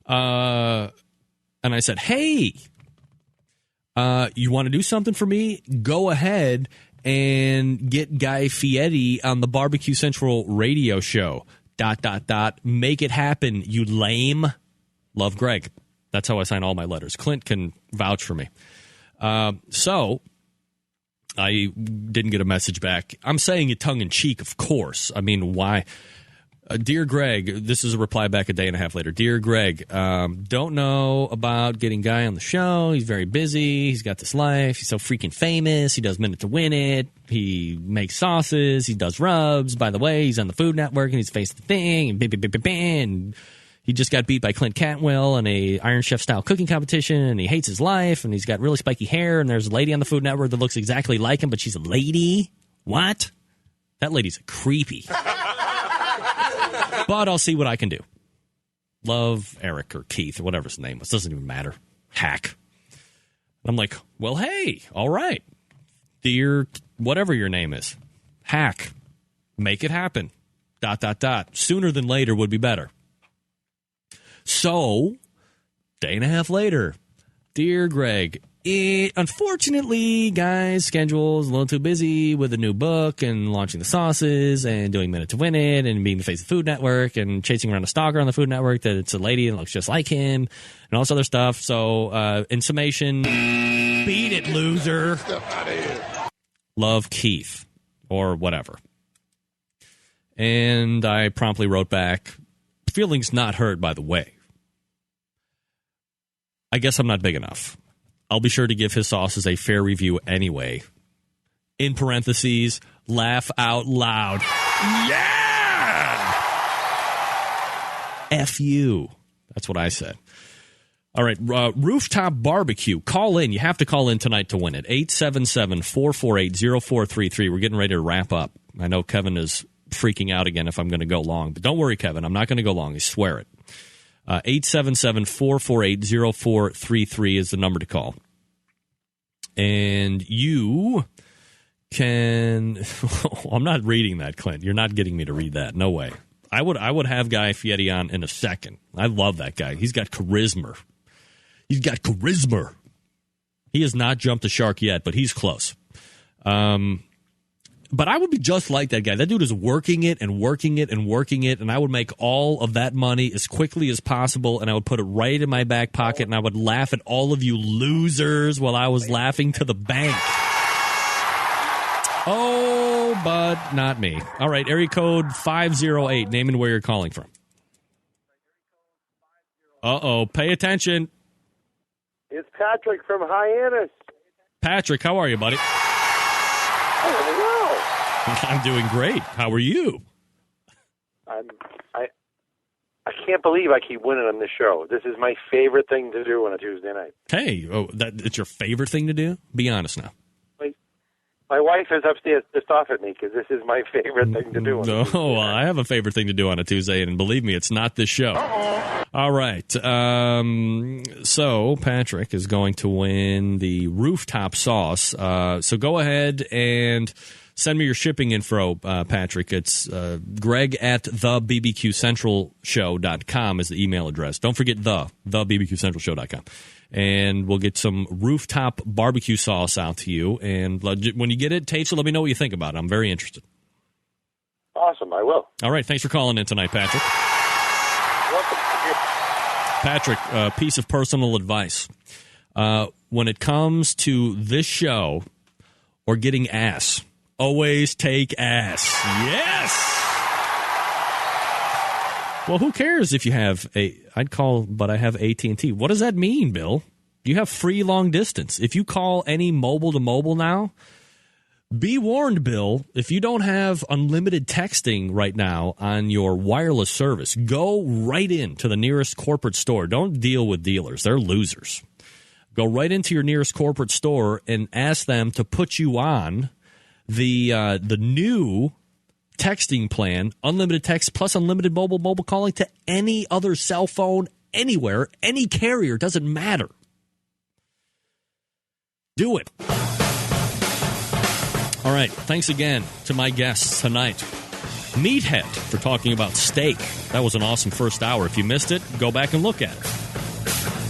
And I said, hey, you want to do something for me? Go ahead and get Guy Fieri on the Barbecue Central radio show. ... Make it happen, you lame. Love, Greg. That's how I sign all my letters. Clint can vouch for me. So I didn't get a message back. I'm saying it tongue-in-cheek, of course. I mean, why? Dear Greg, this is a reply back a day and a half later. Dear Greg, don't know about getting Guy on the show. He's very busy. He's got this life. He's so freaking famous. He does Minute to Win It. He makes sauces. He does rubs. By the way, he's on the Food Network, and he's Face the Thing, and he just got beat by Clint Cantwell in a Iron Chef-style cooking competition, and he hates his life, and he's got really spiky hair, and there's a lady on the Food Network that looks exactly like him, but she's a lady. What? That lady's creepy. But I'll see what I can do. Love Eric or Keith or whatever his name was. Doesn't even matter. Hack. And I'm like, well, hey, all right. Dear, whatever your name is. Hack. Make it happen. ... Sooner than later would be better. So, day and a half later, dear Greg, unfortunately, Guy's schedule is a little too busy with a new book and launching the sauces and doing Minute to Win It and being the face of the Food Network and chasing around a stalker on the Food Network that it's a lady and looks just like him and all this other stuff. So, in summation, beat it, loser. Love, Keith, or whatever. And I promptly wrote back, feelings not hurt, by the way. I guess I'm not big enough. I'll be sure to give his sauces a fair review anyway. In parentheses, laugh out loud. Yeah! F you. That's what I said. All right, Rooftop Barbecue. Call in. You have to call in tonight to win it. 877-448-0433. We're getting ready to wrap up. I know Kevin is freaking out again if I'm going to go long. But don't worry, Kevin. I'm not going to go long. I swear it. 877-448-0433 is the number to call. And you can... I'm not reading that, Clint. You're not getting me to read that. No way. I would have Guy Fieri on in a second. I love that guy. He's got charisma. He's got charisma. He has not jumped the shark yet, but he's close. But I would be just like that guy. That dude is working it and working it and working it, and I would make all of that money as quickly as possible, and I would put it right in my back pocket, and I would laugh at all of you losers while I was laughing to the bank. Oh, but not me. All right, area code 508. Name and where you're calling from. Uh-oh, pay attention. It's Patrick from Hyannis. Patrick, how are you, buddy? Hello. I'm doing great. How are you? I can't believe I keep winning on this show. This is my favorite thing to do on a Tuesday night. Hey, it's your favorite thing to do? Be honest now. My wife is upstairs pissed off at me because this is my favorite thing to do. No, I have a favorite thing to do on a Tuesday, and believe me, it's not this show. Uh-oh. All right. So Patrick is going to win the rooftop sauce. So go ahead and Send me your shipping info, Patrick. It's Greg at thebbqcentralshow.com is the email address. Don't forget thebbqcentralshow.com. And we'll get some rooftop barbecue sauce out to you. And when you get it, taste it. Let me know what you think about it. I'm very interested. Awesome, I will. All right, thanks for calling in tonight, Patrick. Welcome. Patrick, a piece of personal advice. When it comes to this show or getting ass, always take ass. Yes! Well, who cares if you have but I have AT&T. What does that mean, Bill? You have free long distance. If you call any mobile to mobile now, be warned, Bill, if you don't have unlimited texting right now on your wireless service, go right into the nearest corporate store. Don't deal with dealers. They're losers. Go right into your nearest corporate store and ask them to put you on the new texting plan, unlimited text plus unlimited mobile calling to any other cell phone anywhere, any carrier, doesn't matter. Do it. All right, thanks again to my guests tonight. Meathead for talking about steak. That was an awesome first hour. If you missed it, go back and look at it.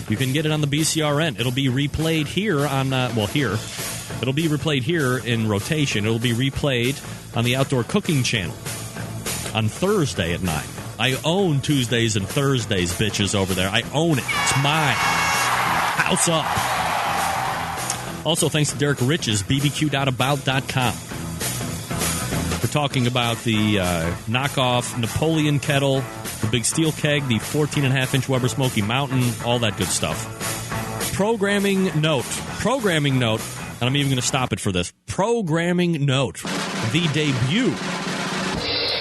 You can get it on the BCRN. It'll be replayed here on, here. It'll be replayed here in rotation. It'll be replayed on the Outdoor Cooking Channel on Thursday at 9. I own Tuesdays and Thursdays, bitches, over there. I own it. It's mine. House up. Also, thanks to Derek Riches, bbq.about.com, for talking about the knockoff Napoleon kettle, the big steel keg, the 14.5-inch Weber Smoky Mountain, all that good stuff. Programming note, and I'm even going to stop it for this. Programming note, the debut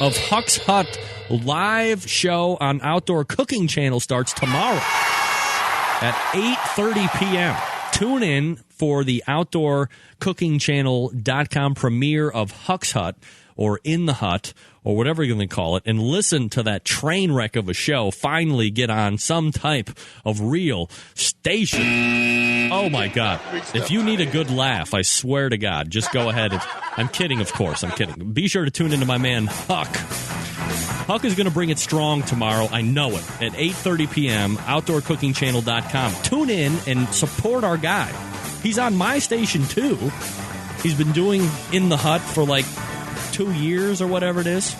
of Huck's Hut live show on Outdoor Cooking Channel starts tomorrow at 8:30 p.m. Tune in for the OutdoorCookingChannel.com premiere of Huck's Hut, or In the Hut, or whatever you're going to call it, and listen to that train wreck of a show finally get on some type of real station. Oh, my God. If you need a good laugh, I swear to God, just go ahead. I'm kidding, of course. I'm kidding. Be sure to tune into my man, Huck. Huck is going to bring it strong tomorrow. I know it. At 8:30 p.m., OutdoorCookingChannel.com. Tune in and support our guy. He's on my station, too. He's been doing In the Hut for like 2 years or whatever it is.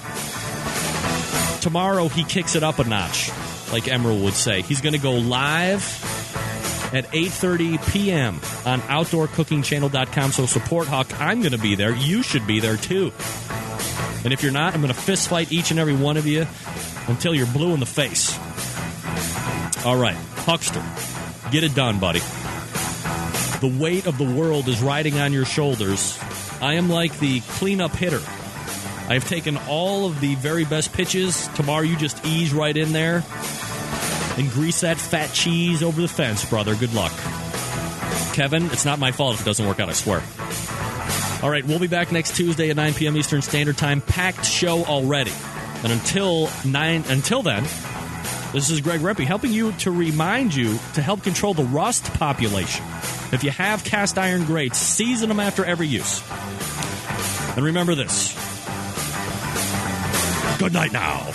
Tomorrow, he kicks it up a notch, like Emerald would say. He's going to go live at 8:30 p.m. on OutdoorCookingChannel.com. So support Huck. I'm going to be there. You should be there, too. And if you're not, I'm going to fist fight each and every one of you until you're blue in the face. All right, Huckster, get it done, buddy. The weight of the world is riding on your shoulders. I am like the cleanup hitter. I have taken all of the very best pitches. Tomorrow you just ease right in there and grease that fat cheese over the fence, brother. Good luck. Kevin, it's not my fault if it doesn't work out, I swear. All right, we'll be back next Tuesday at 9 p.m. Eastern Standard Time. Packed show already. And until then, this is Greg Rempe helping you to remind you to help control the rust population. If you have cast iron grates, season them after every use. And remember this. Good night now.